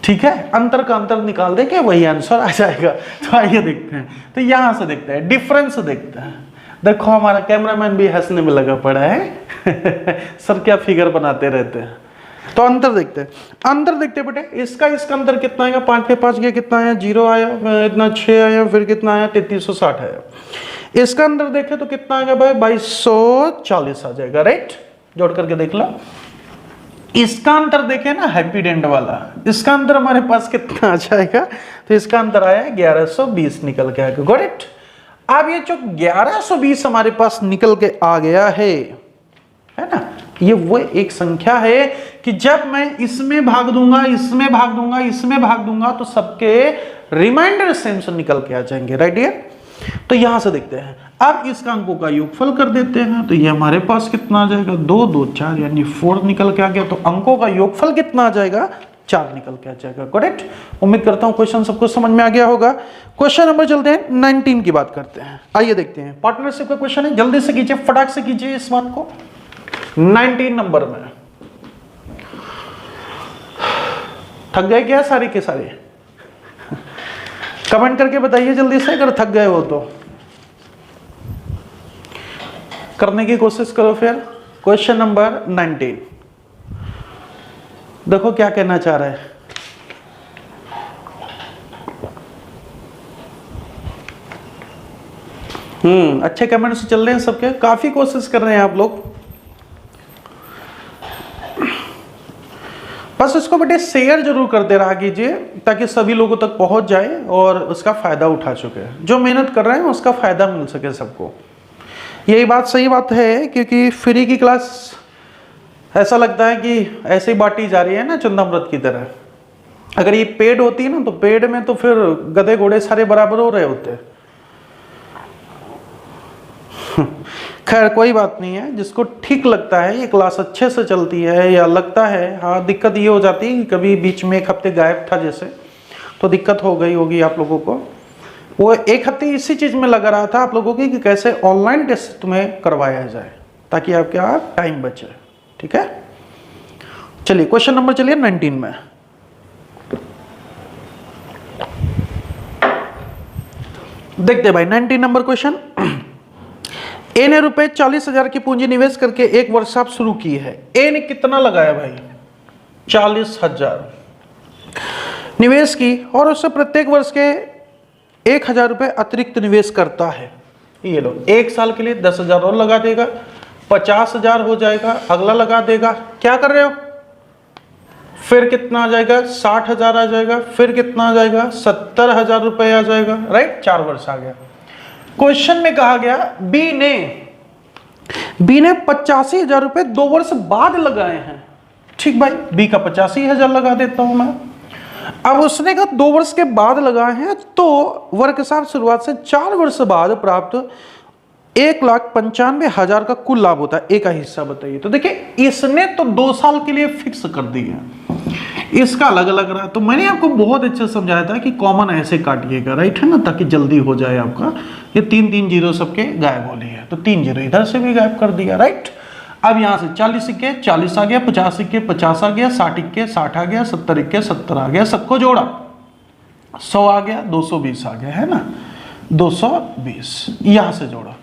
ठीक है, अंतर का अंतर निकाल दे के वही आंसर आ जाएगा। तो आइए देखते हैं, तो यहां से देखते हैं डिफरेंस देखते हैं। देखो हमारा कैमरामैन भी हंसने में लगा पड़ा है सर क्या फिगर बनाते रहते हैं। तो अंतर देखते हैं, अंतर देखते हैं बेटे, इसका अंतर कितना आएगा, 5 पे 5 गया, कितना आया 0 आया, इतना 6 आया, फिर कितना आया 3360 आया। इसका अंतर देखें तो कितना आएगा भाई 2240 आ जाएगा, राइट, जोड़ करके देख लो। इसका अंतर देखें ना हैप्पीडेंट वाला, इसका अंतर हमारे पास कितना आ जाएगा, तो इसका अंतर आया 1120 निकल के आएगा, गॉट इट। अब ये जो 1120 हमारे पास निकल के आ गया है ना, ये वो एक संख्या है कि जब मैं इसमें भाग दूंगा, इसमें भाग दूंगा, इसमें भाग दूंगा, तो सबके रिमाइंडर सेम से निकल के आ जाएंगे, राइट डियर। तो यहां से देखते हैं, अब इसका अंकों का योगफल कर देते हैं, तो ये हमारे पास कितना आ जाएगा 2 2 4 यानी 4 निकल के आ गया। तो अंकों का योगफल कितना आ जाएगा 4 निकल के आ जाएगा, करेक्ट। उम्मीद करता हूं क्वेश्चन सबको समझ में आ गया होगा। क्वेश्चन नंबर चलते हैं 19 की बात करते हैं, आइए देखते हैं। पार्टनरशिप का क्वेश्चन है, जल्दी से कीजिए, फटाक से कीजिए इस बात को। 19 नंबर में थक गए क्या सारे के सारे? कमेंट करके बताइए जल्दी से, अगर थक गए हो तो करने की कोशिश करो। फिर क्वेश्चन नंबर 19 देखो क्या कहना चाह रहा है। अच्छे कमेंट्स चल रहे हैं सबके, काफी कोशिश कर रहे हैं आप लोग। बस इसको बेटे शेयर जरूर करते रहा कीजिए ताकि सभी लोगों तक पहुंच जाए और उसका फायदा उठा सके। जो मेहनत कर रहे हैं उसका फायदा मिल सके सबको। यही बात सही बात है, क्योंकि फ्री की क्लास ऐसा लगता है कि ऐसे ही बांटी जा रही है ना चंदामृत की तरह। अगर ये पेड होती है ना, तो पेड में तो फिर गधे घोड़े सारे बराबर हो रहे होते। खैर कोई बात नहीं है, जिसको ठीक लगता है, ये क्लास अच्छे से चलती है या लगता है, हाँ दिक्कत ये हो जाती है कि कभी बीच में 1 हफ्ते गायब था जैसे, तो दिक्कत हो गई होगी आप लोगों को। वो 1 हफ्ते इसी चीज में लगा रहा था आप लोगों की कि कैसे ऑनलाइन टेस्ट तुम्हें करवाया जाए ताकि आपका टाइम बचे, ठीक है। चलिए क्वेश्चन नंबर चलिए 19 में। देखते भाई 19 नंबर क्वेश्चन। ए ने रुपए 40,000 की पूंजी निवेश करके एक वर्कशॉप शुरू की है। ए ने कितना लगाया भाई 40,000 निवेश की और उससे प्रत्येक वर्ष के 1,000 रुपए अतिरिक्त निवेश करता है। ये लो 1 साल के लिए 10,000 और लगा देगा, 50,000 हो जाएगा, अगला लगा देगा। क्या कर रहे हो, फिर कितना आ जाएगा 60,000 आ जाएगा, फिर कितना आ जाएगा 70,000 रुपए आ जाएगा, राइट। 4 वर्ष आ गया। क्वेश्चन में कहा गया बी ने 85,000 रुपए 2 वर्ष बाद लगाए हैं। ठीक भाई, बी का 85,000 लगा देता हूं मैं। अब उसने कहा 2 वर्ष के बाद लगाए हैं, तो वर्कशॉप शुरुआत से 4 वर्ष बाद प्राप्त 1,95,000 का कुल लाभ होता है। एक का हिस्सा बताइए। तो देखिए इसने तो 2 साल के लिए फिक्स कर दिया, इसका अलग अलग रहा। तो मैंने आपको बहुत अच्छे से समझाया था कि कॉमन ऐसे काटिएगा, राइट है ना, ताकि जल्दी हो जाए आपका। ये 3 जीरो सबके गायब हो लिए, तो 3 जीरो इधर से भी गायब कर दिया, राइट। अब यहां से 40 सिक्के 40 आ गया, 50 सिक्के 50 आ गया, 60 इक्के 60 आ गया, 70 इक्के 70 आ गया, सबको जोड़ा 100 आ गया, 220 आ गया, है ना 220। यहां से जोड़ा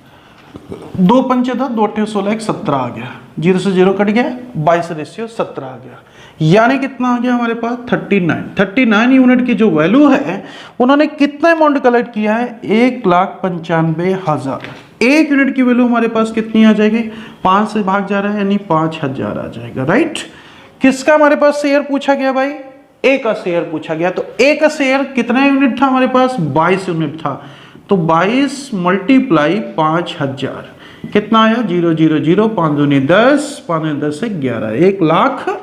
2 पंचे 10, 2 अट्ठे 16, 17 आ गया, 0 से 0 कट गया, 22 रेशियो 17 आ गया। यानी कितना आ गया हमारे पास 39 यूनिट की जो वैल्यू है, उन्होंने कितना अमाउंट कलेक्ट किया है 1,95,000। 1 यूनिट की वैल्यू हमारे पास कितनी आ जाएगी, 5 से भाग जा रहा है यानी 5,000 आ जाएगा, राइट। किसका हमारे पास शेयर पूछा गया भाई, ए का शेयर पूछा गया। तो ए का शेयर कितना यूनिट था हमारे पास 22 यूनिट था। तो 22 मल्टीप्लाई 5,000 कितना आया 0 0 0, 5 दूनी 10, 5 10 से 11, 1,00,000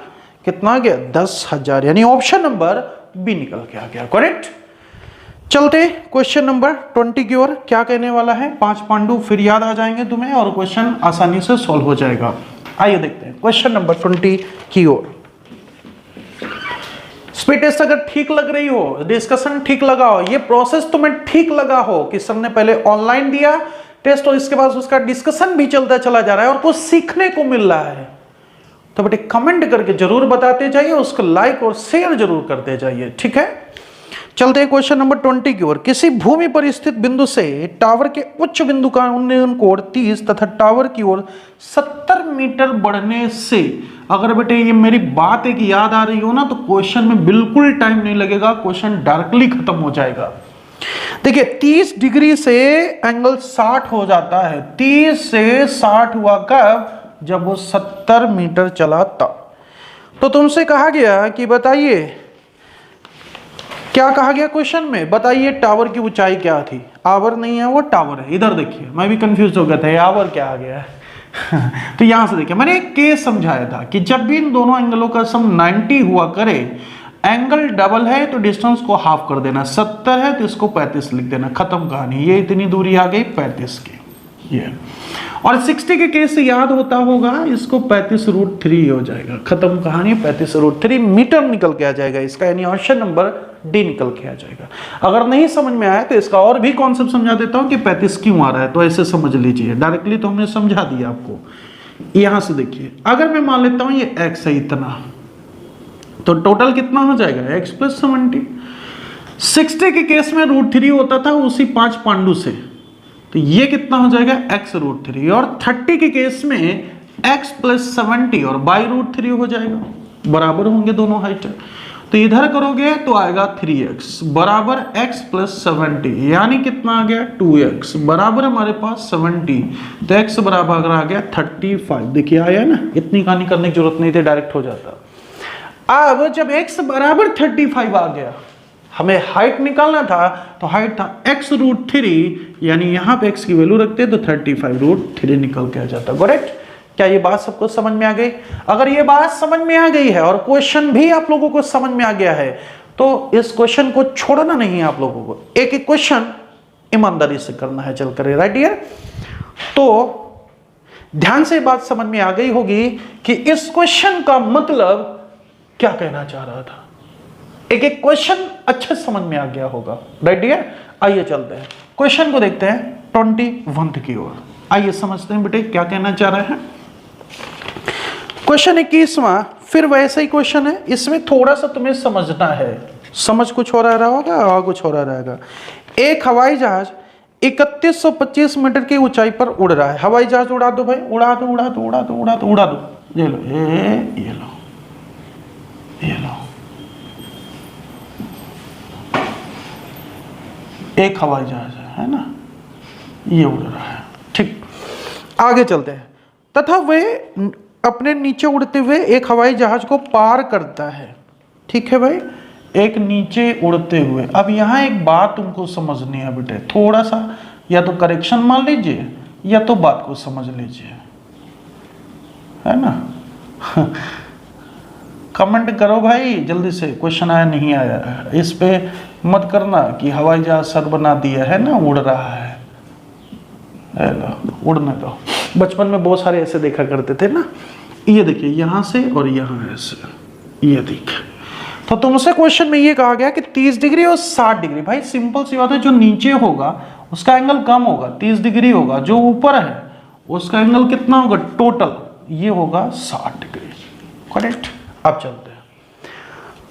कितना आ गया 10,000। यानी ऑप्शन नंबर बी निकल के आ गया, करेक्ट। चलते क्वेश्चन नंबर 20 की ओर। क्या कहने वाला है, 5 पांडु फिर याद आ जाएंगे तुम्हें और क्वेश्चन आसानी से सॉल्व हो जाएगा। आइए देखते हैं क्वेश्चन नंबर 20 की ओर। स्पीड टेस्ट अगर ठीक लग रही हो, डिस्कशन ठीक लगा हो, ये प्रोसेस तुम्हें ठीक लगा हो कि सर ने पहले ऑनलाइन दिया टेस्ट और इसके बाद उसका डिस्कशन भी चलता चला जा रहा है और कुछ सीखने को मिल रहा है, तो बेटे कमेंट करके जरूर बताते जाइए, उसको लाइक और शेयर जरूर करते जाइए, ठीक है। चलते हैं क्वेश्चन नंबर 20 की ओर। किसी भूमि पर स्थित बिंदु से टावर के उच्च बिंदु का उन्नयन कोण 30 तथा टावर की ओर 70 मीटर बढ़ने से, अगर बेटे ये मेरी बात एक याद आ रही हो ना तो क्वेश्चन में बिल्कुल टाइम नहीं लगेगा, क्वेश्चन डायरेक्टली खत्म हो जाएगा। देखिए 30 डिग्री से एंगल 60 हो जाता है। 30 से 60 हुआ कब? जब वो 70 मीटर चला तब। तो तुमसे कहा गया कि बताइए, क्या कहा गया क्वेश्चन में? बताइए टावर की ऊंचाई क्या थी। आवर नहीं है, वो टावर है। इधर देखिए, मैं भी कंफ्यूज हो गया था, आवर क्या आ गया है। तो यहां से देखिए, मैंने एक केस समझाया था कि जब भी इन दोनों एंगलों का सम 90 हुआ करे, एंगल डबल है तो डिस्टेंस को हाफ कर देना, 70 है तो इसको 35 लिख देना, खत्म कहानी। ये इतनी दूरी आ गई 35 की, ये। और 60 के केस से याद होता होगा, इसको 35√3 हो जाएगा, खत्म कहानी। 35√3 मीटर निकल के आ जाएगा इसका, यानी ऑप्शन नंबर डी निकल के आ जाएगा। अगर नहीं समझ में आया तो इसका और भी कॉन्सेप्ट समझा देता हूं कि 35 क्यों आ रहा है, तो ऐसे समझ लीजिए। डायरेक्टली तो हमने समझा दिया आपको। यहां से देखिए, अगर मैं मान लेता हूं ये x है इतना, तो टोटल कितना हो जाएगा? x + 70। 60 के केस में √3 होता था उसी 5 पांडु से, तो ये कितना हो जाएगा? x√3। और 30 के केस में x + 70 और y√3 हो जाएगा, बराबर होंगे दोनों हाइट। तो इधर करोगे तो आएगा 3x बराबर x + 70, यानी कितना आ गया? 2x बराबर हमारे पास 70, तो x बराबर आ गया 35। देखिए आया ना, इतनी कहानी करने की जरूरत नहीं थी, डायरेक्ट हो जाता। अब जब x बराबर 35 आ गया, हमें हाइट निकालना था, तो हाइट था x√3, यानी यहां पे x की वैल्यू रखते तो 35√3 निकल के आ जाता। करेक्ट? क्या ये बात सबको समझ में आ गई? अगर ये बात समझ में आ गई है और क्वेश्चन भी आप लोगों को समझ में आ गया है, तो इस क्वेश्चन को छोड़ना नहीं है आप लोगों को, एक एक क्वेश्चन ईमानदारी से करना है चलकर, राइट डियर? तो ध्यान से बात समझ में आ गई होगी कि इस क्वेश्चन का मतलब क्या कहना चाह रहा था। एक एक क्वेश्चन अच्छे समझ में आ गया होगा, राइट डियर? आइए चलते हैं क्वेश्चन को देखते हैं 21 की ओर। आइए समझते हैं बेटे क्या कहना चाह रहे हैं। क्वेश्चन 21वां फिर वैसा ही क्वेश्चन है, इसमें थोड़ा सा तुम्हें समझना है। समझ कुछ हो रहा होगा और कुछ हो रहा रहेगा। एक हवाई जहाज 3125 मीटर की ऊंचाई पर उड़ रहा है। हवाई जहाज उड़ा दो भाई, उड़ा दो उड़ा दो उड़ा दो उड़ा दो उड़ा दो। ये लो ये लो ये लो, एक हवाई जहाज है ना, ये उड़ रहा है। ठीक, आगे चलते हैं। तथा वे अपने नीचे उड़ते हुए एक हवाई जहाज को पार करता है। ठीक है भाई, एक नीचे उड़ते हुए। अब यहां एक बात तुमको समझनी है बेटे, थोड़ा सा या तो करेक्शन मान लीजिए या तो बात को समझ लीजिए, है ना। कमेंट करो भाई जल्दी से, क्वेश्चन आया नहीं आया। इस पे मत करना कि हवाई जहाज सर बना दिया है ना, उड़ रहा है। उड़ने दो। बचपन में बहुत सारे ऐसे देखा करते थे ना, ये देखिए यहां से और यहां ऐसे, ये देखिए। तो तुमसे क्वेश्चन में ये कहा गया कि 30 डिग्री और 60 डिग्री। भाई सिंपल सी बात है, जो नीचे होगा उसका एंगल कम होगा, 30 डिग्री होगा। जो ऊपर है उसका एंगल कितना होगा टोटल? ये होगा 60 डिग्री। करेक्ट? अब चलते हैं।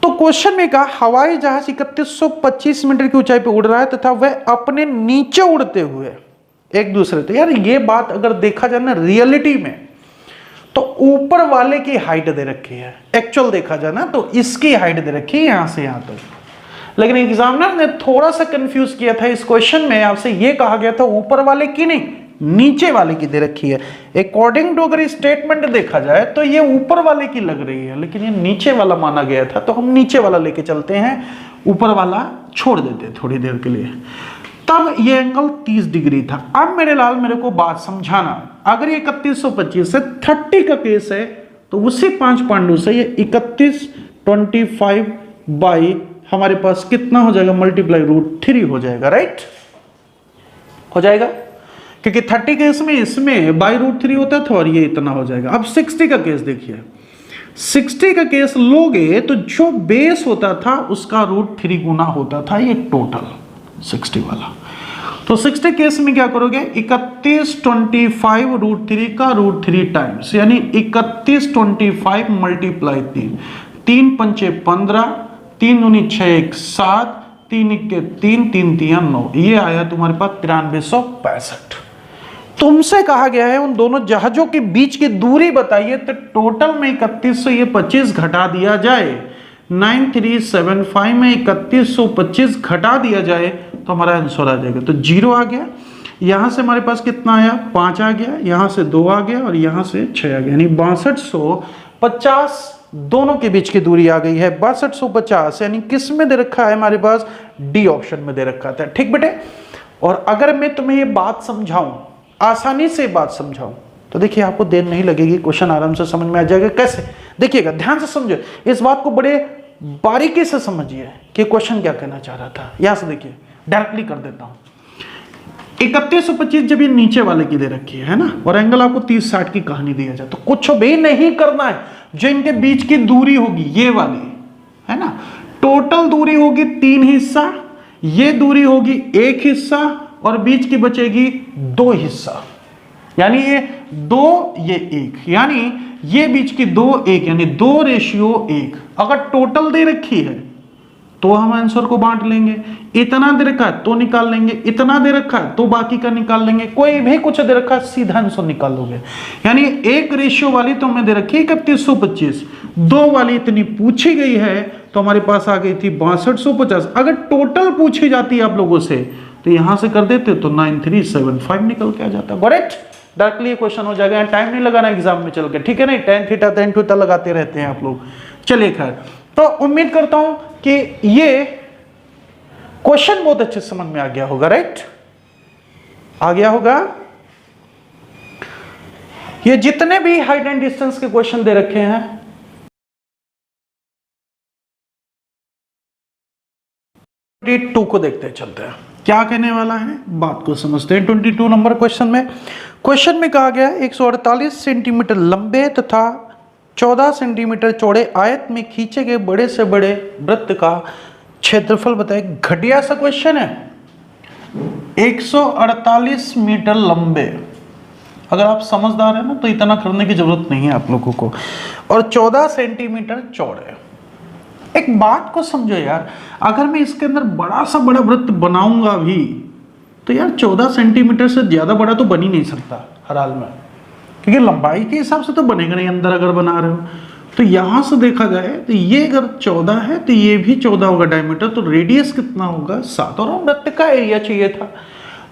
तो क्वेश्चन में कहा हवाई जहाज 3125 मीटर की ऊंचाई पर उड़ रहा है तथा वह अपने नीचे उड़ते हुए एक दूसरे। तो यार ये बात अगर देखा जाए ना रियलिटी में, तो ऊपर वाले की हाइट दे रखी है। एक्चुअल देखा जाए ना तो इसकी हाइट दे रखी है यहां से यहां तक, लेकिन एग्जामिनर ने थोड़ा सा कंफ्यूज किया था इस क्वेश्चन में। आपसे ये कहा गया था ऊपर वाले की नहीं, नीचे वाले की दे रखी है। अकॉर्डिंग टू अगर स्टेटमेंट देखा जाए तो ये ऊपर वाले की लग रही है, लेकिन ये नीचे वाला माना गया था, तो हम नीचे वाला लेके चलते हैं, ऊपर वाला छोड़ देते हैं थोड़ी देर के लिए। तब ये एंगल 30 डिग्री था। अब मेरे लाल मेरे को बात समझाना, अगर ये 3125 से 30 का केस है तो उसी 5 पांडु से ये 3125 बाई हमारे पास कितना हो जाएगा? मल्टीप्लाई √3 हो जाएगा। राइट? हो जाएगा, क्योंकि 30 केस में इसमें बाई √3 होता था और ये इतना हो जाएगा। अब 60 का केस देखिए, 60 का केस लोगे तो जो बेस होता था उसका √3 गुना होता था ये टोटल 60 वाला। तो 60 केस में क्या करोगे? 3125 √3 का √3 टाइम्स, यानी 3125 मल्टीप्लाई 3, 3 पंचे 15, 3 दूनी 6 1 7, 3 इक्के 3, 3 तिया 9, ये आया तुम्हारे पास 9365। तुमसे कहा गया है उन दोनों जहाजों के बीच की दूरी बताइए, तो टोटल में 31 से ये 25 घटा दिया जाए, 9375 में 3125 घटा दिया जाए तो हमारा आंसर आ जाएगा। तो 0 आ गया, यहां से हमारे पास कितना आया 5 आ गया, यहां से 2 आ गया और यहां से 6 आ गया, यानी 6250 दोनों के बीच की दूरी आ गई है 6250। यानी किस में दे रखा है हमारे पास, डी ऑप्शन में दे रखा था। ठीक बेटे, और अगर मैं तुम्हें ये बात समझाऊं, आसानी से बात समझाऊं, तो देखिए आपको देर नहीं लगेगी, क्वेश्चन आराम से समझ में आ जाएगा। कैसे, देखिएगा ध्यान से समझो, इस बात को बड़े बारीकी से समझिए कि क्वेश्चन क्या कहना चाह रहा था। यहां से देखिए, डायरेक्टली कर देता हूं। 3125 जब ये नीचे वाले की दे रखी है ना, और एंगल आपको 30-60 की कहानी दिया जाए, तो कुछ भी नहीं करना है, जो इनके बीच की दूरी होगी ये वाली है ना, टोटल दूरी होगी 3 हिस्सा, ये दूरी होगी 1 हिस्सा और बीच की बचेगी 2 हिस्सा, यानी ये 2 ये 1, यानी ये बीच की 2 1, यानी 2:1। अगर टोटल दे रखी है तो हम आंसर को बांट लेंगे, इतना दे रखा है तो निकाल लेंगे, इतना दे रखा है तो बाकी का निकाल लेंगे, कोई भी कुछ दे रखा है सीधा आंसर निकाल लोगे। यानी 1 वाली तो हमें दे रखी है 3125, 2 वाली इतनी पूछी गई है तो हमारे पास आ गई थी 6250। अगर टोटल पूछी जाती है आप लोगों से तो यहां से कर देते तो 9375 निकल के आ जाता। करेक्ट, डायरेक्टली क्वेश्चन हो जाएगा, टाइम नहीं लगाना एग्जाम में चल के, ठीक है नहीं, tan थीटा लगाते रहते हैं आप लोग। चलिए खैर, तो उम्मीद करता हूं कि ये क्वेश्चन बहुत अच्छे समझ में आ गया होगा। राइट, आ गया होगा। ये जितने भी हाइट एंड डिस्टेंस के क्वेश्चन दे रखे हैं, 22 को देखते चलते हैं क्या कहने वाला है, बात को समझते हैं। 22 नंबर क्वेश्चन में कहा गया 148 सेंटीमीटर लंबे तथा 14 सेंटीमीटर चौड़े आयत में खींचे गए बड़े से बड़े वृत्त का क्षेत्रफल बताए। घटिया सा क्वेश्चन है। 148 मीटर लंबे, अगर आप समझदार है ना तो इतना करने की जरूरत नहीं है आप लोगों को, और 14 सेंटीमीटर चौड़े। एक बात को समझो यार, अगर मैं इसके अंदर बड़ा सा बड़ा वृत्त बनाऊंगा भी तो यार 14 सेंटीमीटर से ज्यादा बड़ा तो बन ही नहीं सकता हर हाल में, क्योंकि लंबाई के हिसाब से तो बनेगा नहीं अंदर अगर बना रहे हो। तो यहां से देखा जाए तो ये अगर 14 है तो ये भी 14 होगा डायमीटर, तो रेडियस कितना होगा 7, और वृत्त का एरिया चाहिए था।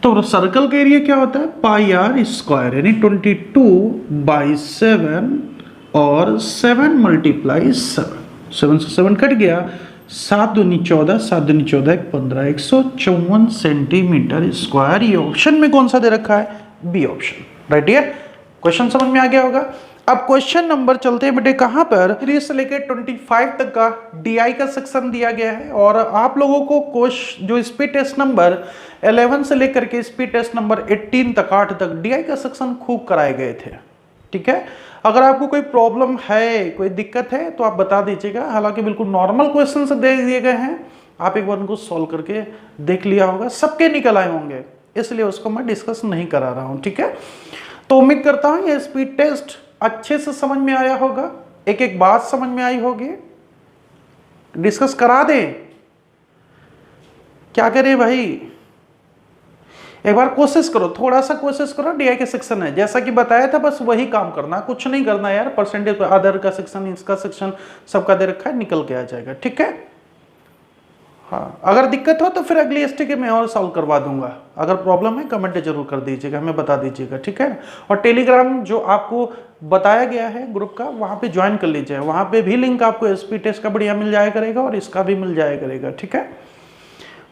तो सर्कल का एरिया क्या होता है πr², यानी 22/7 और 7 × 7 से 7 कट गया, 7 दूनी 14, 7 दूनी 14, 15, 154 सेंटीमीटर स्क्वायर। ये ऑप्शन में कौन सा दे रखा है, बी ऑप्शन। राइट, ये क्वेश्चन समझ में आ गया होगा। अब क्वेश्चन नंबर चलते हैं बेटे कहां पर, 3 से लेकर 25 तक का डीआई का सेक्शन दिया गया है, और आप लोगों को जो स्पीड टेस्ट नंबर 11 से लेकर के स्पीड टेस्ट नंबर 18 तक 8 तक डीआई का सेक्शन खूब कराए गए थे। ठीक है, अगर आपको कोई प्रॉब्लम है, कोई दिक्कत है तो आप बता दीजिएगा। हालांकि बिल्कुल नॉर्मल क्वेश्चन से दे दिए गए हैं, आप एक बार उनको सॉल्व करके देख लिया होगा, सबके निकल आए होंगे, इसलिए उसको मैं डिस्कस नहीं करा रहा हूं। ठीक है, तो उम्मीद करता हूं ये स्पीड टेस्ट अच्छे से समझ में आया होगा, एक एक बात समझ में आई होगी। डिस्कस करा दें, क्या करें भाई, एक बार कोशिश करो, थोड़ा सा कोशिश करो। डीआई के सेक्शन है जैसा कि बताया था, बस वही काम करना, कुछ नहीं करना यार। परसेंटेज आधार का सेक्शन, इसका सेक्शन सबका दे रखा है, निकल के आ जाएगा। ठीक है, हाँ, अगर दिक्कत हो तो फिर अगली स्टेज में और सॉल्व करवा दूंगा। अगर प्रॉब्लम है कमेंट जरूर कर दीजिएगा, हमें बता दीजिएगा। ठीक है, और टेलीग्राम जो आपको बताया गया है ग्रुप का, वहां पे ज्वाइन कर लीजिए, वहां पे भी लिंक आपको स्पीड टेस्ट का बढ़िया मिल जाया करेगा और इसका भी मिल जाया करेगा। ठीक है,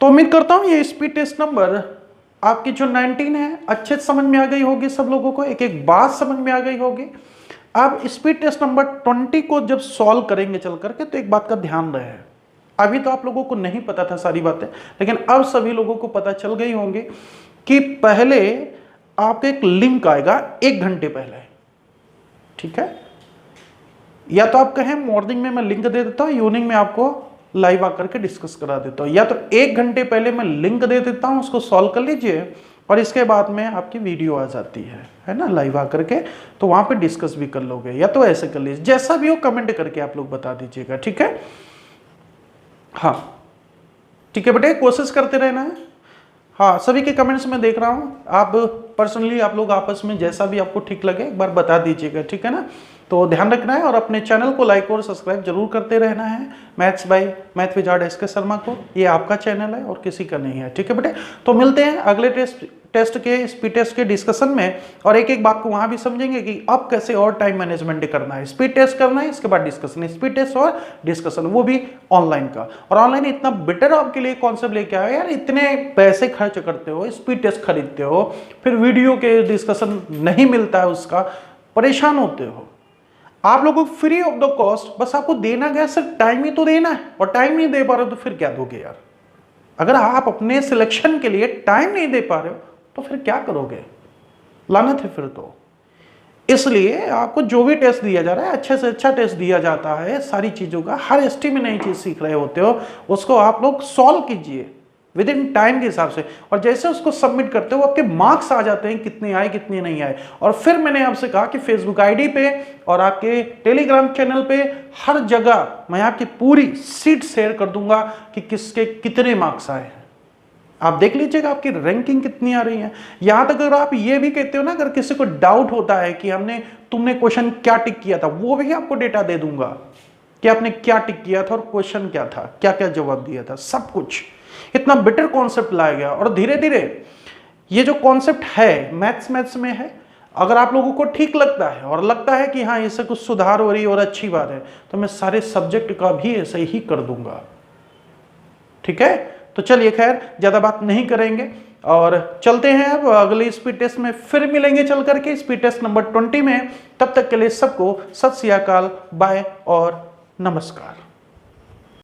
तो उम्मीद करता हूँ ये स्पीड टेस्ट नंबर आपकी जो 19 है अच्छे समझ में आ गई होगी, सब लोगों को एक एक बात समझ में आ गई होगी। अब स्पीड टेस्ट नंबर 20 को जब सॉल्व करेंगे चल करके, तो एक बात का ध्यान रहे, अभी तो आप लोगों को नहीं पता था सारी बातें, लेकिन अब सभी लोगों को पता चल गई होंगी कि पहले आपको एक लिंक आएगा 1 घंटे पहले। ठीक है, या तो आप कहें मॉर्निंग में मैं लिंक दे देता हूं, इवनिंग में आपको लाइव आकर के डिस्कस करा देता हूं, या तो 1 घंटे पहले मैं लिंक दे देता हूं, उसको सॉल्व कर लीजिए और इसके बाद में आपकी वीडियो आ जाती है ना, लाइव आकर के, तो वहां पे डिस्कस भी कर लोगे, या तो ऐसे कर लीजिए, जैसा भी हो कमेंट करके आप लोग बता दीजिएगा। ठीक है, हाँ, ठीक है बेटे, कोशिश करते रहना है। हाँ, सभी के कमेंट्स में देख रहा हूँ, आप पर्सनली आप लोग आपस में जैसा भी आपको ठीक लगे एक बार बता दीजिएगा, ठीक है ना। तो ध्यान रखना है और अपने चैनल को लाइक और सब्सक्राइब जरूर करते रहना है। Maths by math wizard SK Sharma को, ये आपका चैनल है और किसी का नहीं है, ठीक है बेटे। तो मिलते हैं अगले टेस्ट के स्पीड टेस्ट के डिस्कशन में, और एक एक बात को वहां भी समझेंगे कि अब कैसे और टाइम मैनेजमेंट करना है। स्पीड टेस्ट करना है, इसके बाद डिस्कशन, स्पीड टेस्ट और डिस्कशन, वो भी ऑनलाइन का। और ऑनलाइन इतना बेटर आपके लिए कॉन्सेप्ट लेके आया यार, इतने पैसे खर्च करते हो, स्पीड टेस्ट खरीदते हो, फिर वीडियो के डिस्कशन नहीं मिलता है, उसका परेशान होते हो। आप लोगों को फ्री ऑफ द कॉस्ट बस आपको देना गया, सिर्फ टाइम ही तो देना है, और टाइम नहीं दे पा रहे हो तो फिर क्या दोगे यार। अगर आप अपने सिलेक्शन के लिए टाइम नहीं दे पा रहे हो तो फिर क्या करोगे, लानत है फिर तो। इसलिए आपको जो भी टेस्ट दिया जा रहा है, अच्छे से अच्छा टेस्ट दिया जाता है सारी चीजों का, हर एसटी में नई चीज सीख रहे होते हो, उसको आप लोग सॉल्व कीजिए विद इन टाइम के हिसाब से, और जैसे उसको सबमिट करते हो आपके मार्क्स आ जाते हैं, कितने आए कितने नहीं आए। और फिर मैंने आपसे कहा कि फेसबुक आईडी पे और आपके टेलीग्राम चैनल पे हर जगह मैं आपकी पूरी सीट शेयर कर दूंगा कि किसके कितने मार्क्स आए हैं। आप देख लीजिएगा आपकी रैंकिंग कितनी आ रही है। यहां तक अगर आप ये भी कहते हो ना, अगर किसी को डाउट होता है कि तुमने क्वेश्चन क्या टिक किया था, वो भी आपको डेटा दे दूंगा कि आपने क्या टिक किया था और क्वेश्चन क्या था, क्या क्या जवाब दिया था, सब कुछ। इतना बेटर कॉन्सेप्ट लाया गया, और धीरे धीरे ये जो कॉन्सेप्ट है मैथ्स में है, अगर आप लोगों को ठीक लगता है और लगता है कि हाँ इससे कुछ सुधार हो रही है और अच्छी बात है, तो मैं सारे सब्जेक्ट का भी ऐसे ही कर दूंगा, ठीक है। तो चलिए खैर ज्यादा बात नहीं करेंगे और चलते हैं अब अगले स्पीड टेस्ट में, फिर मिलेंगे चल करके स्पीड टेस्ट नंबर 20 में। तब तक के लिए सबको सत श्री अकाल, बाय और नमस्कार।